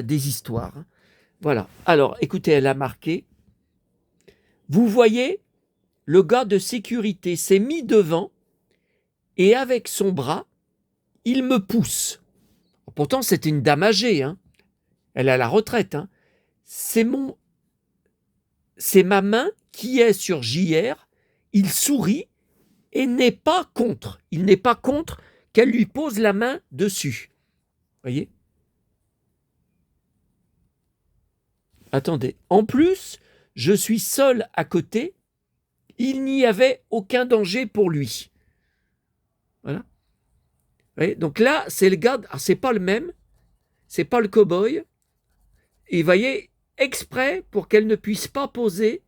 des histoires, hein. Voilà. Alors, écoutez, elle a marqué. Vous voyez, le gars de sécurité s'est mis devant et avec son bras, il me pousse. Pourtant, c'était une dame âgée, hein. Elle est à la retraite, hein. C'est ma main qui est sur JR. Il sourit et n'est pas contre. Il n'est pas contre qu'elle lui pose la main dessus. Voyez? Attendez. En plus, je suis seul à côté. Il n'y avait aucun danger pour lui. Voilà. Voyez? Donc là, c'est le gars. C'est pas le même. C'est pas le cow-boy. Et voyez, exprès pour qu'elle ne puisse pas poser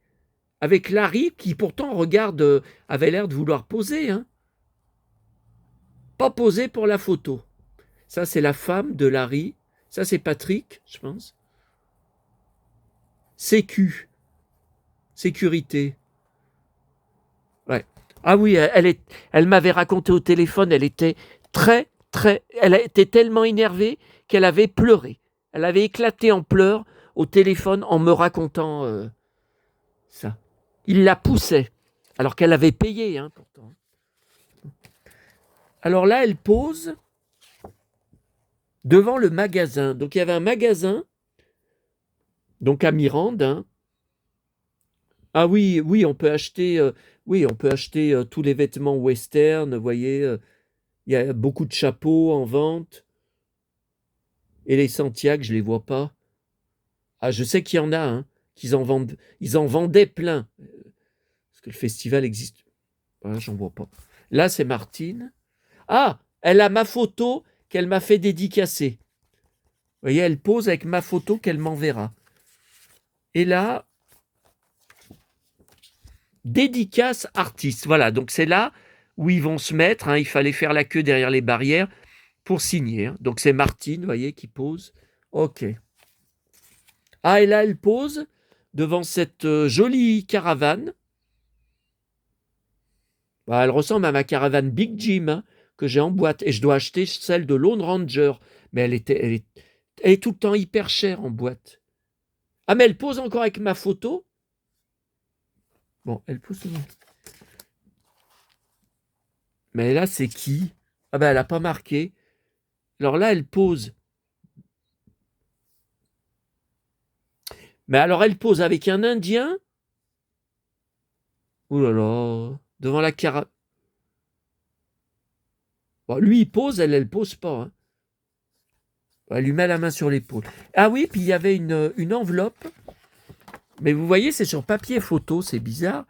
avec Larry, qui pourtant regarde, avait l'air de vouloir poser, hein. Pas poser pour la photo. Ça, c'est la femme de Larry. Ça, c'est Patrick, je pense. Sécu. Sécurité. Ouais. Ah oui, elle m'avait raconté au téléphone, elle était elle était tellement énervée qu'elle avait pleuré. Elle avait éclaté en pleurs au téléphone en me racontant ça. Il la poussait, alors qu'elle avait payé, hein, pourtant. Alors là, elle pose devant le magasin. Donc il y avait un magasin, donc à Mirande, hein. Ah oui, oui, on peut acheter, tous les vêtements western. Vous voyez, il y a beaucoup de chapeaux en vente. Et les Santiago, je les vois pas. Ah, je sais qu'il y en a, hein, qu'ils en vendent, ils en vendaient plein. Parce que le festival existe. Voilà, j'en vois pas. Là, c'est Martine. Ah, elle a ma photo qu'elle m'a fait dédicacer. Vous voyez, elle pose avec ma photo qu'elle m'enverra. Et là, dédicace artiste. Voilà, donc c'est là où ils vont se mettre, hein. Il fallait faire la queue derrière les barrières pour signer, hein. Donc c'est Martine, vous voyez, qui pose. Ok. Ah, et là, elle pose devant cette jolie caravane. Bah, elle ressemble à ma caravane Big Jim, hein, que j'ai en boîte. Et je dois acheter celle de Lone Ranger. Mais elle est tout le temps hyper chère en boîte. Ah, mais elle pose encore avec ma photo. Bon, elle pose. Mais là, c'est qui? Ah ben, elle n'a pas marqué. Alors là, elle pose. Mais alors, elle pose avec un Indien. Ouh là là. Devant la caravane. Bon, lui, il pose, elle pose pas, hein. Elle lui met la main sur l'épaule. Ah oui, puis il y avait une enveloppe. Mais vous voyez, c'est sur papier photo, c'est bizarre.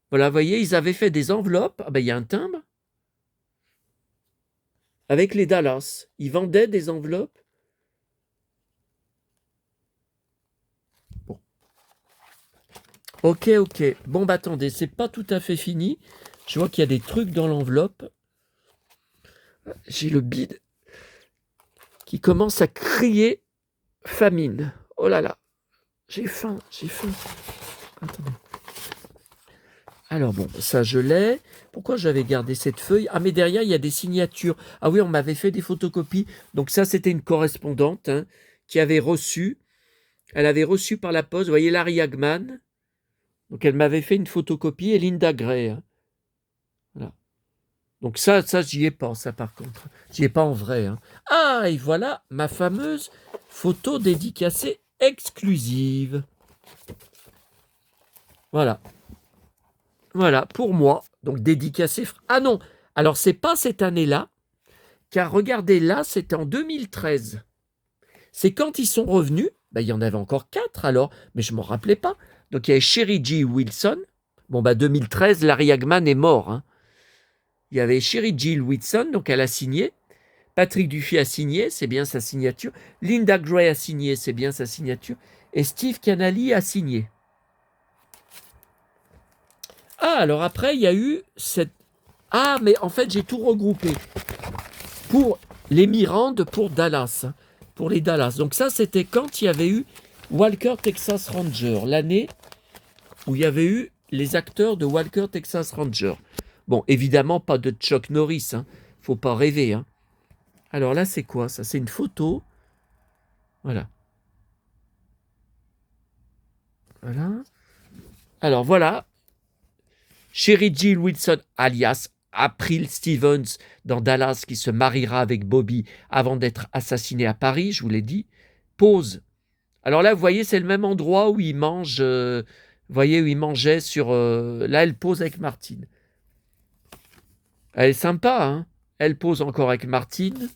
Voilà, vous voyez, ils avaient fait des enveloppes. Ah ben, il y a un timbre. Avec les Dallas. Ils vendaient des enveloppes. Bon. Ok. Bon, bah attendez, c'est pas tout à fait fini. Je vois qu'il y a des trucs dans l'enveloppe. J'ai le bide qui commence à crier famine. Oh là là, j'ai faim, j'ai faim. Attendez. Alors bon, ça je l'ai. Pourquoi j'avais gardé cette feuille? Ah mais derrière il y a des signatures. Ah oui, on m'avait fait des photocopies. Donc ça c'était une correspondante hein, qui avait reçu. Elle avait reçu par la poste, vous voyez Larry Hagman. Donc elle m'avait fait une photocopie et Linda Gray. Hein. Voilà. Donc ça j'y ai pas, ça par contre. J'y ai pas en vrai. Hein. Ah et voilà ma fameuse photo dédicacée exclusive. Voilà. Voilà, pour moi. Donc dédicacé. Ah non, alors c'est pas cette année-là, car regardez là, c'était en 2013. C'est quand ils sont revenus, ben, il y en avait encore 4 alors, mais je ne m'en rappelais pas. Donc il y avait Sherry G. Wilson. Bon, 2013, Larry Hagman est mort. Hein. Il y avait Sherry G. Wilson, donc elle a signé. Patrick Duffy a signé, c'est bien sa signature. Linda Gray a signé, c'est bien sa signature. Et Steve Canali a signé. Ah, alors après, il y a eu cette... Ah, mais en fait, j'ai tout regroupé. Pour les Mirandes, pour Dallas. Pour les Dallas. Donc ça, c'était quand il y avait eu Walker Texas Ranger. L'année où il y avait eu les acteurs de Walker Texas Ranger. Bon, évidemment, pas de Chuck Norris. Hein. Faut pas rêver. Hein. Alors là, c'est quoi ça? C'est une photo. Voilà. Voilà. Alors voilà. Sherry Jill Wilson, alias April Stevens, dans Dallas, qui se mariera avec Bobby avant d'être assassiné à Paris, je vous l'ai dit, pose. Alors là, vous voyez, c'est le même endroit où il mange. Vous voyez, où il mangeait sur... là, elle pose avec Martine. Elle est sympa, hein? Elle pose encore avec Martine.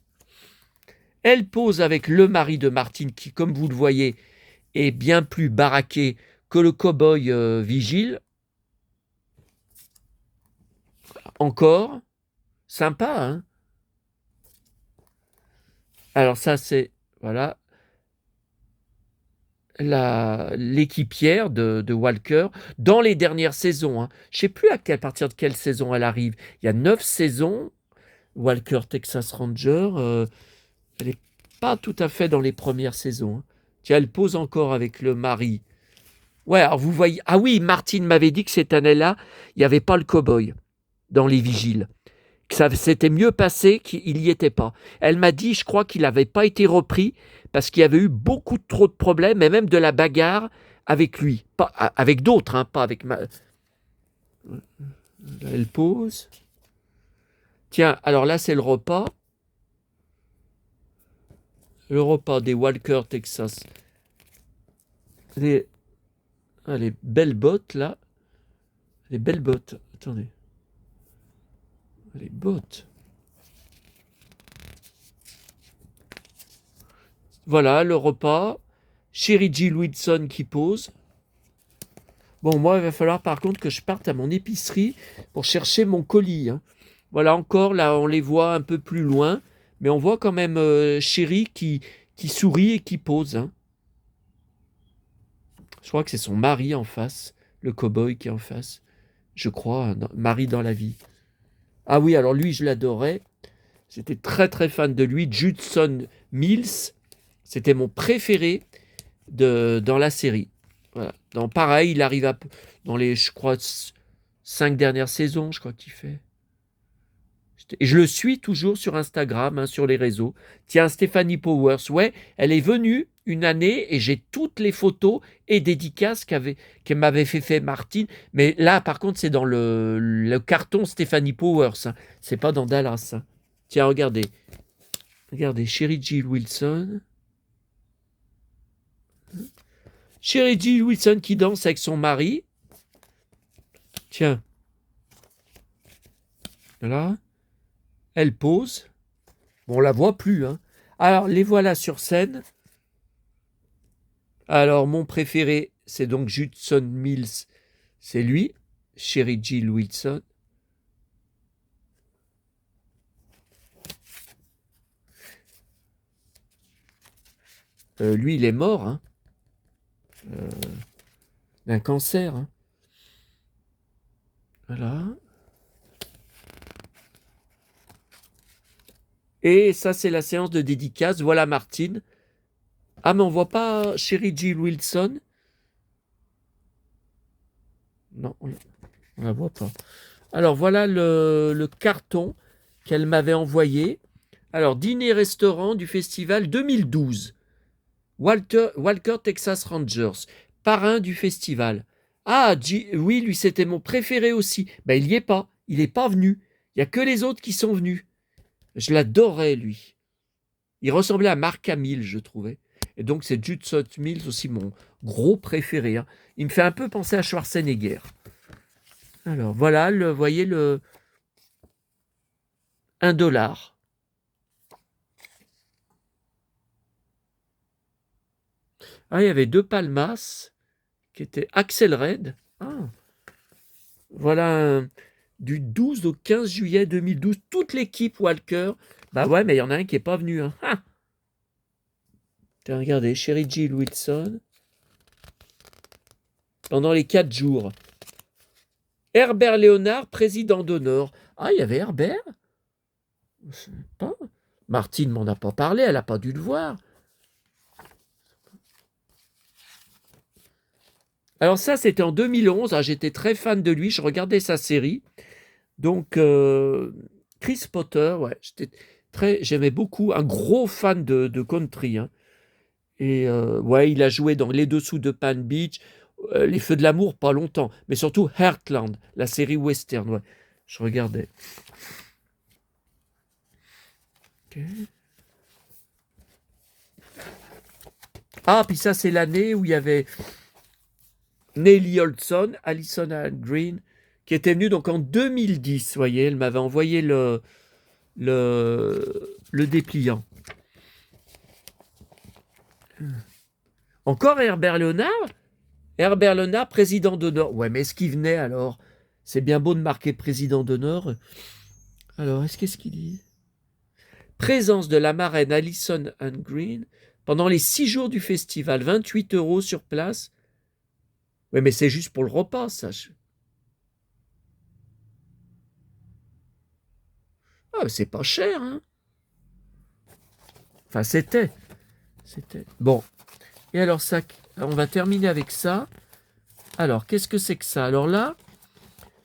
Elle pose avec le mari de Martine, qui, comme vous le voyez, est bien plus baraqué que le cow-boy vigile. Encore. Sympa, hein? Alors ça, c'est... Voilà. L'équipière de Walker dans les dernières saisons. Hein. Je ne sais plus à partir de quelle saison elle arrive. Il y a 9 saisons. Walker Texas Ranger, elle n'est pas tout à fait dans les premières saisons. Hein. Tiens, elle pose encore avec le mari. Ouais, alors vous voyez... Ah oui, Martine m'avait dit que cette année-là, il n'y avait pas le cow-boy dans Les Vigiles. Que ça s'était mieux passé qu'il n'y était pas. Elle m'a dit, je crois qu'il n'avait pas été repris parce qu'il y avait eu beaucoup trop de problèmes et même de la bagarre avec lui. Pas, avec d'autres, hein, pas avec ma... Elle pose. Tiens, alors là, c'est le repas. Le repas des Walker Texas. Les belles bottes, là. Les belles bottes. Attendez. Les bottes. Voilà, le repas. Sherry Jill Wilson qui pose. Bon, moi, il va falloir par contre que je parte à mon épicerie pour chercher mon colis. Hein. Voilà, encore, là, on les voit un peu plus loin. Mais on voit quand même Sherry qui sourit et qui pose. Hein. Je crois que c'est son mari en face, le cow-boy qui est en face. Je crois, mari dans la vie. Ah oui, alors lui, je l'adorais. J'étais très très fan de lui. Judson Mills, c'était mon préféré dans la série. Voilà. Pareil, il arrive dans les, je crois, 5 dernières saisons, je crois qu'il fait. Et je le suis toujours sur Instagram, hein, sur les réseaux. Tiens, Stephanie Powers, ouais, elle est venue une année et j'ai toutes les photos et dédicaces qu'elle m'avait fait Martine. Mais là, par contre, c'est dans le carton Stephanie Powers. Hein. C'est pas dans Dallas. Hein. Tiens, regardez. Regardez, Sherry Jill Wilson. Sherry Jill Wilson qui danse avec son mari. Tiens. Voilà. Elle pose. Bon, on la voit plus. Hein. Alors, les voilà sur scène. Alors, mon préféré, c'est donc Judson Mills. C'est lui. Sherry Jill Wilson. Lui, il est mort. Hein. D'un cancer. Hein. Voilà. Et ça, c'est la séance de dédicace. Voilà Martine. Ah, mais on voit pas Sherry Jill Wilson? Non, on la voit pas. Alors, voilà le carton qu'elle m'avait envoyé. Alors, dîner-restaurant du festival 2012. Walker Texas Rangers, parrain du festival. Ah, oui, lui, c'était mon préféré aussi. Ben, il n'y est pas. Il n'est pas venu. Il n'y a que les autres qui sont venus. Je l'adorais, lui. Il ressemblait à Mark Hamill, je trouvais. Et donc, c'est Judson Mills aussi mon gros préféré. Hein. Il me fait un peu penser à Schwarzenegger. Alors, voilà, vous voyez le 1 $. Ah, il y avait 2 palmas qui étaient Axel Red. Ah, voilà, du 12 au 15 juillet 2012, toute l'équipe Walker. Bah ouais, mais il y en a un qui n'est pas venu. Hein. Ah, regardez, Sherry Jill Wilson. Pendant les 4 jours. Herbert Léonard, président d'honneur. Ah, il y avait Herbert? Je sais pas. Martine m'en a pas parlé, elle n'a pas dû le voir. Alors ça, c'était en 2011. Ah, j'étais très fan de lui, je regardais sa série. Donc, Chris Potter, ouais, j'aimais beaucoup, un gros fan de country. Hein. Et ouais, il a joué dans Les Dessous de Pan Beach, Les Feux de l'amour, pas longtemps, mais surtout Heartland, la série western. Ouais, je regardais. Okay. Ah, puis ça, c'est l'année où il y avait Nellie Olson, Alison Green, qui était venue donc en 2010. Vous voyez, elle m'avait envoyé le dépliant. Encore Herbert Léonard? Herbert Léonard, président d'honneur. Ouais, mais est-ce qu'il venait alors? C'est bien beau de marquer président d'honneur. Alors, qu'est-ce qu'il dit? Présence de la marraine Alison Green pendant les 6 jours du festival, 28 € sur place. Oui, mais c'est juste pour le repas, ça. Ah, c'est pas cher, hein? Enfin, c'était. Bon. Et alors, ça, on va terminer avec ça. Alors, qu'est-ce que c'est que ça? Alors là,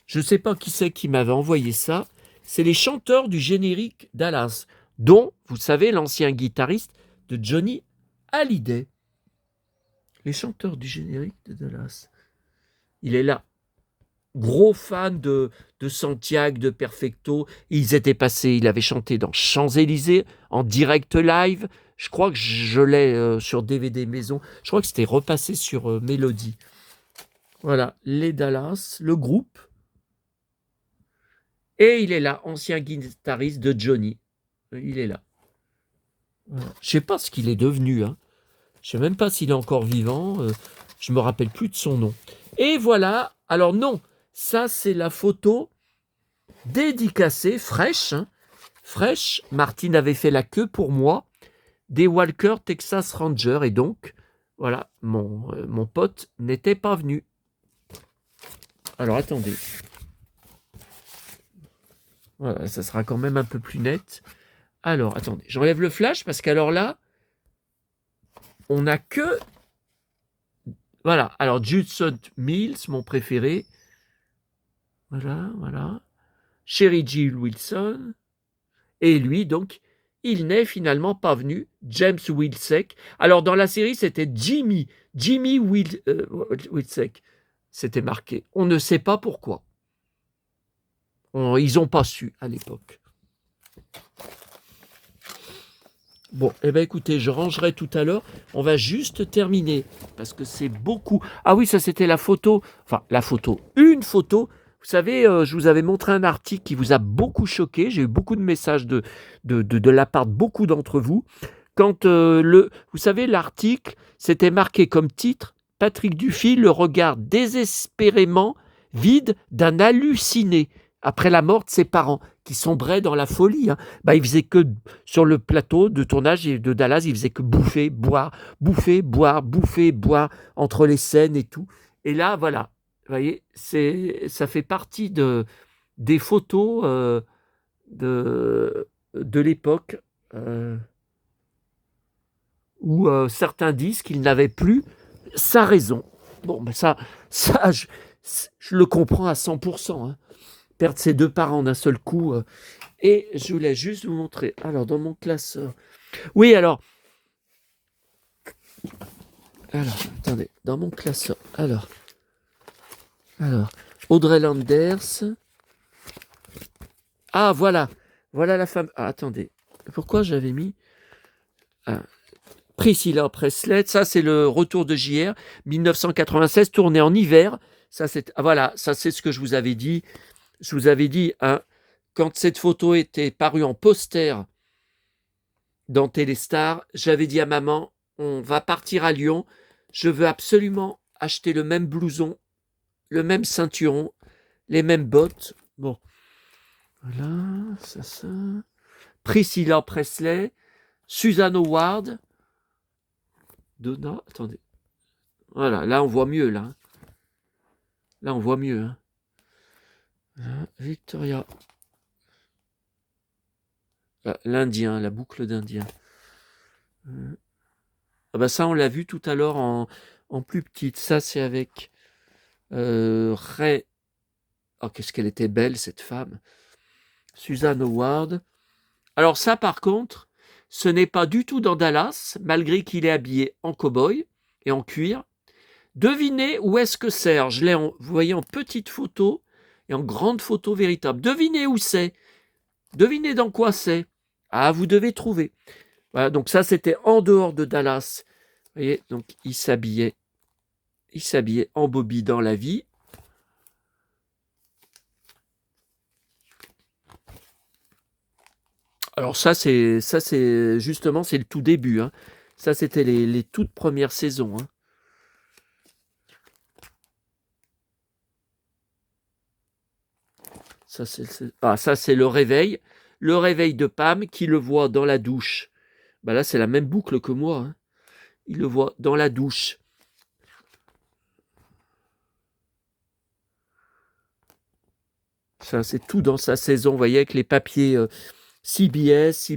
je ne sais pas qui c'est qui m'avait envoyé ça. C'est les chanteurs du générique Dallas, dont, vous savez, l'ancien guitariste de Johnny Hallyday. Les chanteurs du générique de Dallas. Il est là. Gros fan de Santiago, de Perfecto. Ils étaient passés, il avait chanté dans Champs-Élysées, en direct live. Je crois que je l'ai sur DVD maison. Je crois que c'était repassé sur Mélodie. Voilà, les Dallas, le groupe. Et il est là, ancien guitariste de Johnny. Il est là. Voilà. Je ne sais pas ce qu'il est devenu. Hein. Je ne sais même pas s'il est encore vivant. Je ne me rappelle plus de son nom. Et voilà. Alors non, ça c'est la photo dédicacée, fraîche. Hein. Fraîche. Martine avait fait la queue pour moi des Walker Texas Rangers. Et donc, voilà, mon pote n'était pas venu. Alors attendez. Voilà, ça sera quand même un peu plus net. Alors, attendez, j'enlève le flash parce qu'alors là, on n'a que... Voilà, alors Judson Mills, mon préféré. Voilà. Sherry Jill Wilson. Et lui, donc, il n'est finalement pas venu. James Wilczek. Alors, dans la série, c'était Jimmy Wilczek. C'était marqué. On ne sait pas pourquoi. Ils n'ont pas su à l'époque. Bon, eh bien écoutez, je rangerai tout à l'heure. On va juste terminer parce que c'est beaucoup. Ah oui, ça c'était la photo. Enfin, une photo. Vous savez, je vous avais montré un article qui vous a beaucoup choqué. J'ai eu beaucoup de messages de la part de beaucoup d'entre vous. Quand vous savez, l'article, c'était marqué comme titre Patrick Dufy, le regard désespérément vide d'un halluciné après la mort de ses parents, qui sombraient dans la folie. Hein. Il faisait que, sur le plateau de tournage de Dallas, il faisait que bouffer, boire, entre les scènes et tout. Et là, voilà, vous voyez, ça fait partie des photos de l'époque où certains disent qu'il n'avait plus sa raison. Bon, ben ça je le comprends à 100%. Hein. Perdre ses deux parents d'un seul coup. Et je voulais juste vous montrer. Alors, dans mon classeur. Oui, alors, attendez. Dans mon classeur. Alors. Audrey Landers. Ah, voilà. Voilà la femme. Ah, attendez. Pourquoi j'avais mis. Priscilla Presley. Ça, c'est le retour de JR. 1996, tourné en hiver. Ça, c'est. Ah, voilà. Ça, c'est ce que je vous avais dit. Je vous avais dit, hein, quand cette photo était parue en poster dans Téléstar, j'avais dit à maman, on va partir à Lyon, je veux absolument acheter le même blouson, le même ceinturon, les mêmes bottes. Bon, voilà, ça. Priscilla Presley, Suzanne Howard, Donna, attendez. Voilà, là on voit mieux, là. Là on voit mieux. Hein. Victoria. L'Indien, la boucle d'Indien. Ah bah ça, on l'a vu tout à l'heure en plus petite. Ça, c'est avec Ray. Oh, qu'est-ce qu'elle était belle, cette femme. Suzanne Howard. Alors ça, par contre, ce n'est pas du tout dans Dallas, malgré qu'il est habillé en cow-boy et en cuir. Devinez où est-ce que c'est. Je l'ai, vous voyez, en petite photo et en grande photo véritable. Devinez où c'est. Devinez dans quoi c'est. Ah, vous devez trouver. Voilà, donc ça, c'était en dehors de Dallas. Vous voyez, donc il s'habillait en Bobby dans la vie. Alors ça, c'est justement, c'est le tout début. Hein. Ça, c'était les toutes premières saisons. Hein. Ça, c'est le réveil. Le réveil de Pam qui le voit dans la douche. Bah là, c'est la même boucle que moi. Hein. Il le voit dans la douche. Ça, c'est tout dans sa saison. Vous voyez, avec les papiers CBS,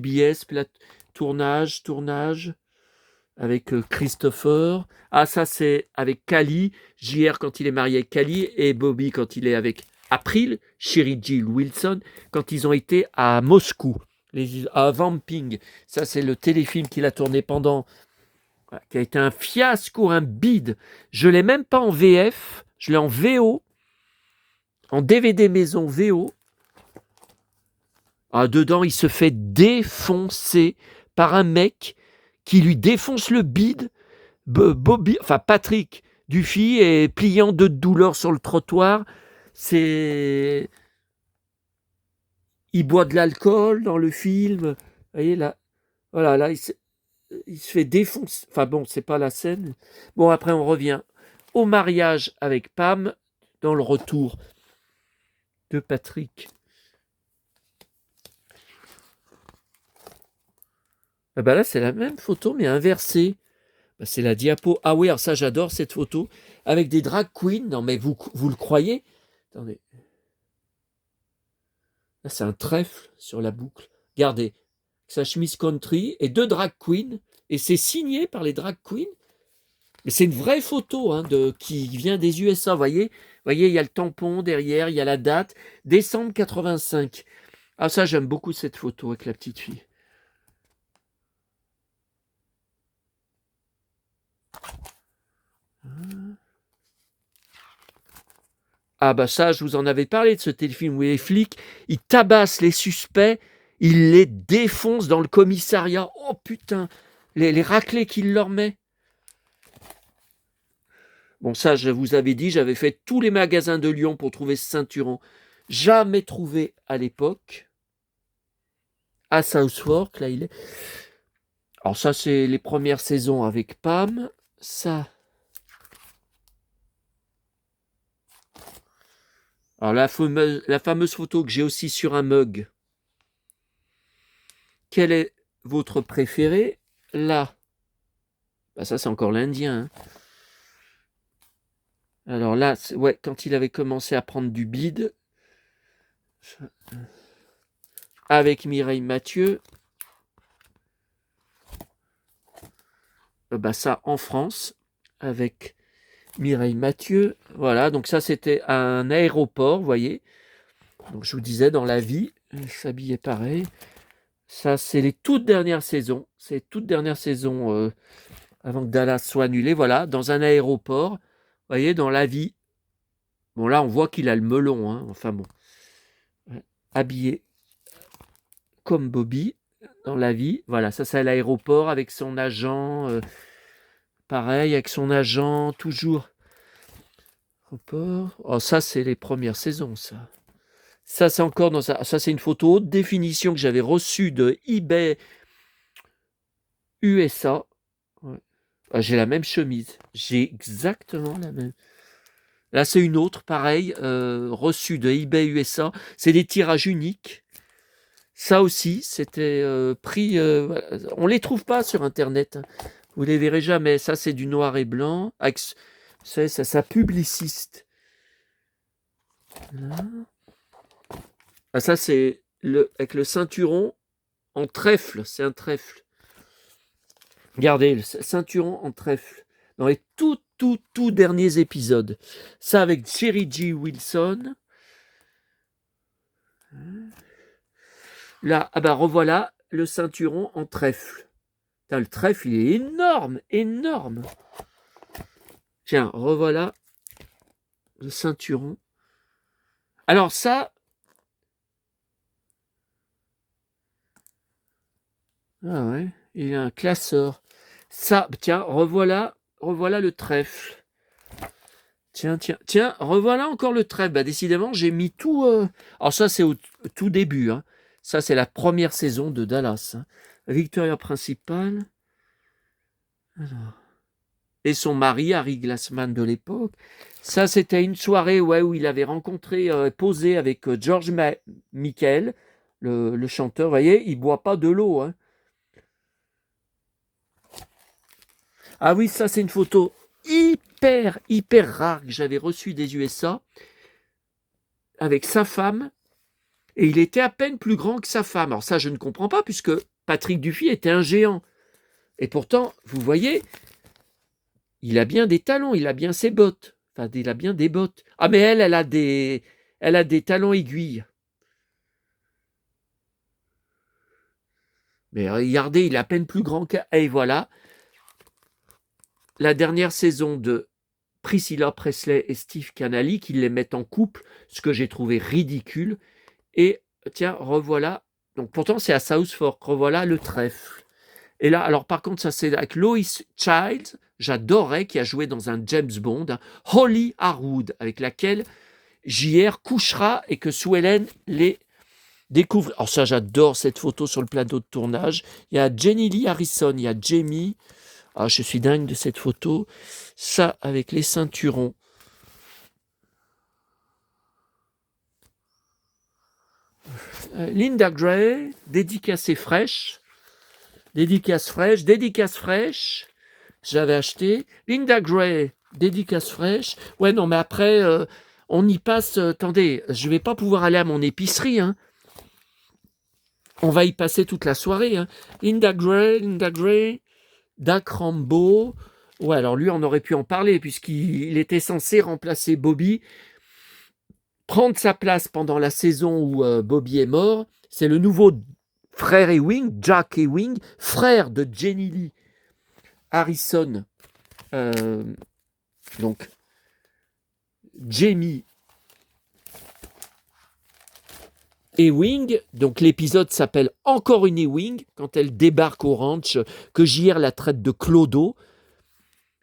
tournage, avec Christopher. Ah, ça, c'est avec Cali. JR quand il est marié avec Cali et Bobby quand il est avec April, Sherry Jill Wilson, quand ils ont été à Moscou, à Vamping. Ça, c'est le téléfilm qu'il a tourné pendant, qui a été un fiasco, un bide. Je ne l'ai même pas en VF, je l'ai en VO, en DVD maison VO. Ah, dedans, il se fait défoncer par un mec qui lui défonce le bide. Bobby, enfin Patrick Dufy est pliant de douleur sur le trottoir. Il boit de l'alcool dans le film. Vous voyez là, voilà, là il se fait défoncer. Enfin bon, c'est pas la scène. Bon, après on revient au mariage avec Pam dans le retour de Patrick. Ah bah là c'est la même photo mais inversée. Bah, c'est la diapo. Ah oui, alors ça j'adore cette photo avec des drag queens. Non mais vous le croyez? Attendez. Là c'est un trèfle sur la boucle. Regardez, sa chemise country et deux drag queens et c'est signé par les drag queens. Mais c'est une vraie photo hein, qui vient des USA. Vous voyez, il y a le tampon derrière, il y a la date, décembre 85. Ah ça j'aime beaucoup cette photo avec la petite fille. Ah bah ça, je vous en avais parlé de ce téléfilm où les flics, ils tabassent les suspects, ils les défoncent dans le commissariat. Oh putain, les raclés qu'il leur met. Bon ça, je vous avais dit, j'avais fait tous les magasins de Lyon pour trouver ce ceinturon. Jamais trouvé à l'époque. À Southwark, là il est. Alors ça, c'est les premières saisons avec Pam. Ça... Alors la fameuse photo que j'ai aussi sur un mug. Quel est votre préféré? Là. Bah ça c'est encore l'Indien. Hein. Alors là, ouais, quand il avait commencé à prendre du bide. avec Mireille Mathieu. Ça en France, avec Mireille Mathieu. Voilà, donc ça c'était un aéroport, vous voyez. Donc je vous disais, dans la vie, elle s'habillait pareil. Ça, c'est les toutes dernières saisons. C'est les toutes dernières saisons avant que Dallas soit annulé. Voilà, dans un aéroport. Vous voyez, dans la vie. Bon, là, on voit qu'il a le melon. Hein. Enfin bon. Habillé comme Bobby dans la vie. Voilà, ça, c'est à l'aéroport avec son agent. Pareil, avec son agent, toujours. Aéroport. Oh, ça, c'est les premières saisons, ça. Ça, c'est encore dans ça. Ça, c'est une photo haute définition que j'avais reçue de eBay USA. Ouais. Ah, j'ai la même chemise. J'ai exactement la même. Là, c'est une autre, pareil, reçue de eBay USA. C'est des tirages uniques. Ça aussi, c'était pris. On ne les trouve pas sur Internet. Hein. Vous ne les verrez jamais. Ça, c'est du noir et blanc. Avec, ça publiciste. Là. Ah, ça, c'est avec le ceinturon en trèfle. C'est un trèfle. Regardez, le ceinturon en trèfle. Dans les tout derniers épisodes. Ça avec Jerry G. Wilson. Là, revoilà le ceinturon en trèfle. Putain, le trèfle, il est énorme, énorme. Tiens, revoilà le ceinturon. Alors ça... Ah ouais, il y a un classeur. Ça, tiens, revoilà le trèfle. Tiens, revoilà encore le trèfle. Décidément, j'ai mis tout... Alors ça, c'est au tout début. Hein. Ça, c'est la première saison de Dallas. Hein. Victoria principale. Alors. Et son mari, Harry Glassman de l'époque. Ça, c'était une soirée où il avait rencontré, posé avec George Michael, le chanteur. Vous voyez, il ne boit pas de l'eau. Hein. Ah oui, ça, c'est une photo hyper rare que j'avais reçue des USA avec sa femme. Et il était à peine plus grand que sa femme. Alors ça, je ne comprends pas, puisque Patrick Duffy était un géant. Et pourtant, vous voyez, il a bien des talons, il a bien ses bottes. Enfin, il a bien des bottes. Ah, mais elle a des talons aiguilles. Mais regardez, il est à peine plus grand que... Et voilà, la dernière saison de Priscilla Presley et Steve Canali, qui les mettent en couple, ce que j'ai trouvé ridicule. Et tiens, revoilà. Donc pourtant, c'est à South Fork. Revoilà le trèfle. Et là, alors par contre, ça c'est avec Lois Child, j'adorais, qui a joué dans un James Bond, hein, Holly Harwood, avec laquelle JR couchera et que Sue Ellen les découvre. Alors ça, j'adore cette photo sur le plateau de tournage. Il y a Jenny Lee Harrison, il y a Jamie. Ah, je suis dingue de cette photo. Ça, avec les ceinturons. Linda Gray, dédicace fraîche. Dédicace fraîche. J'avais acheté. Linda Gray, dédicace fraîche. Ouais, non, mais après, on y passe. Attendez, je ne vais pas pouvoir aller à mon épicerie. Hein. On va y passer toute la soirée. Hein. Linda Gray, Dak Rambo. Ouais, alors lui, on aurait pu en parler, puisqu'il était censé remplacer Bobby, prendre sa place pendant la saison où Bobby est mort. C'est le nouveau frère Ewing, Jack Ewing, frère de Jenny Lee Harrison. Donc, Jamie Ewing. Donc, l'épisode s'appelle Encore une Ewing, quand elle débarque au ranch, que JR la traite de clodo.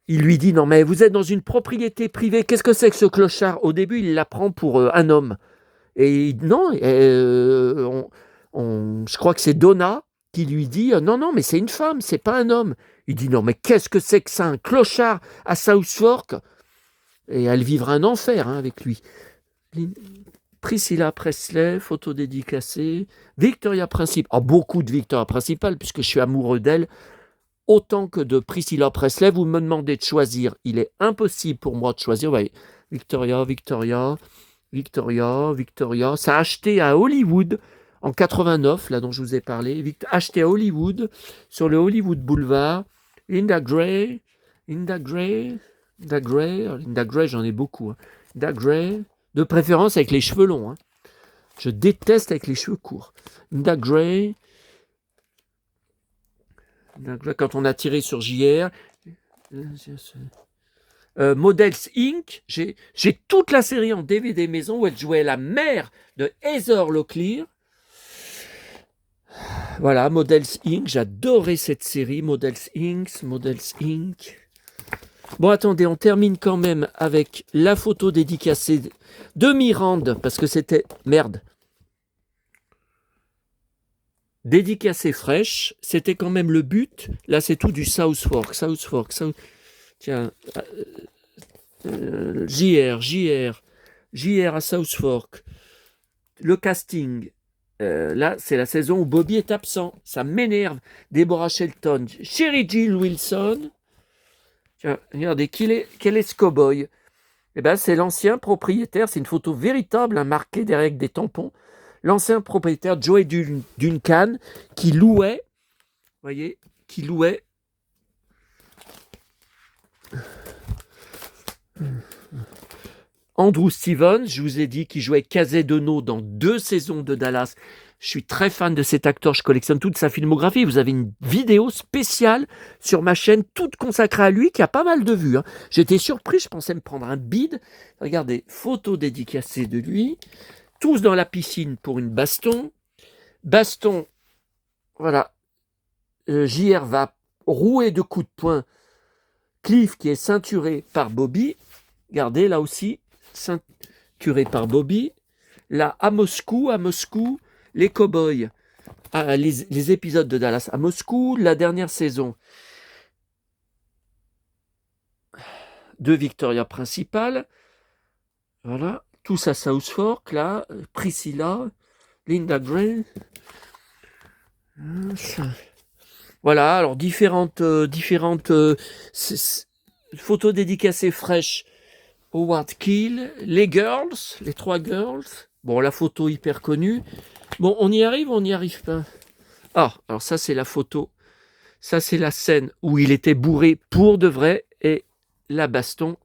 Il lui dit, non mais vous êtes dans une propriété privée, qu'est-ce que c'est que ce clochard? Au début, il la prend pour un homme. Et non, je crois que c'est Donna qui lui dit non, mais c'est une femme, c'est pas un homme. Il dit non, mais qu'est-ce que c'est que ça, un clochard à South Fork? Et elle vivra un enfer avec lui. Priscilla Presley, photo dédicacée. Victoria Principal, beaucoup de Victoria Principal, puisque je suis amoureux d'elle, autant que de Priscilla Presley. Vous me demandez de choisir, il est impossible pour moi de choisir. Ouais, Victoria. Ça a acheté à Hollywood en 89, là dont je vous ai parlé, achetée à Hollywood, sur le Hollywood Boulevard. Linda Gray, j'en ai beaucoup. Hein. Linda Gray, de préférence avec les cheveux longs. Hein. Je déteste avec les cheveux courts. Linda Gray, quand on a tiré sur JR. Models Inc. J'ai toute la série en DVD maison où elle jouait la mère de Heather Locklear. Voilà, Models Inc. J'adorais cette série, Models Inc. Bon, attendez, on termine quand même avec la photo dédicacée de Mirande, parce que c'était... Merde. Dédicacée fraîche, c'était quand même le but. Là, c'est tout du South Fork. Tiens, JR à South Fork. Le casting. Là, c'est la saison où Bobby est absent. Ça m'énerve. Deborah Shelton. Sherry Jill Wilson. Tiens, regardez, quel est ce cow-boy? Eh ben, c'est l'ancien propriétaire. C'est une photo véritable, hein, marquée derrière avec des tampons. L'ancien propriétaire Joey Duncan qui louait, voyez, Andrew Stevens, je vous ai dit qu'il jouait Casey-Deneau dans 2 saisons de Dallas. Je suis très fan de cet acteur, je collectionne toute sa filmographie. Vous avez une vidéo spéciale sur ma chaîne, toute consacrée à lui, qui a pas mal de vues. Hein. J'étais surpris, je pensais me prendre un bide. Regardez, photo dédicacée de lui. Tous dans la piscine pour une baston. Voilà. JR va rouer de coups de poing Cliff qui est ceinturé par Bobby. Regardez, là aussi, ceinturé par Bobby. Là, à Moscou, les cow-boys, les épisodes de Dallas à Moscou, la dernière saison de Victoria principale. Voilà. Tous à South Fork, là, Priscilla, Linda Gray. Voilà, alors différentes photos dédicacées fraîches. Howard Keel, les 3 girls. Bon, la photo hyper connue. Bon, on y arrive ou on n'y arrive pas? Ah, alors ça c'est la photo. Ça c'est la scène où il était bourré pour de vrai et la baston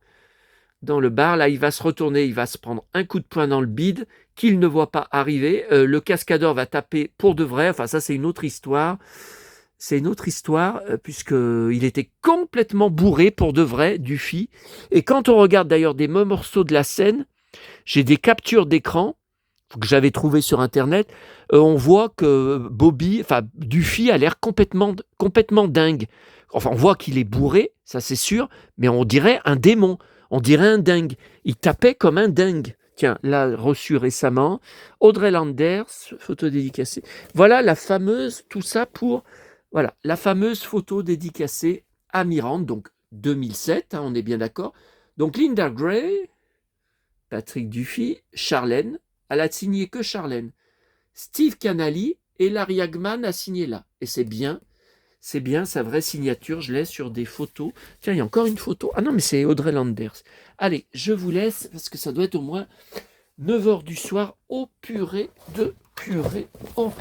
dans le bar. Là, il va se retourner, il va se prendre un coup de poing dans le bide qu'il ne voit pas arriver. Le cascadeur va taper pour de vrai. Enfin, ça, c'est une autre histoire. Puisqu'il était complètement bourré pour de vrai, Duffy. Et quand on regarde d'ailleurs des morceaux de la scène, j'ai des captures d'écran que j'avais trouvées sur Internet. On voit que Duffy a l'air complètement dingue. Enfin, on voit qu'il est bourré, ça c'est sûr, mais on dirait un démon. On dirait un dingue. Il tapait comme un dingue. Tiens, là, reçu récemment. Audrey Landers, photo dédicacée. Voilà la fameuse photo dédicacée à Mirande, donc 2007, hein, on est bien d'accord. Donc Linda Gray, Patrick Duffy, Charlène, elle a signé que Charlène. Steve Canali et Larry Hagman a signé là. Et c'est bien sa vraie signature, je l'ai sur des photos. Tiens, il y a encore une photo. Ah non, mais c'est Audrey Landers. Allez, je vous laisse, parce que ça doit être au moins 9h du soir. Oh purée de purée. Oh.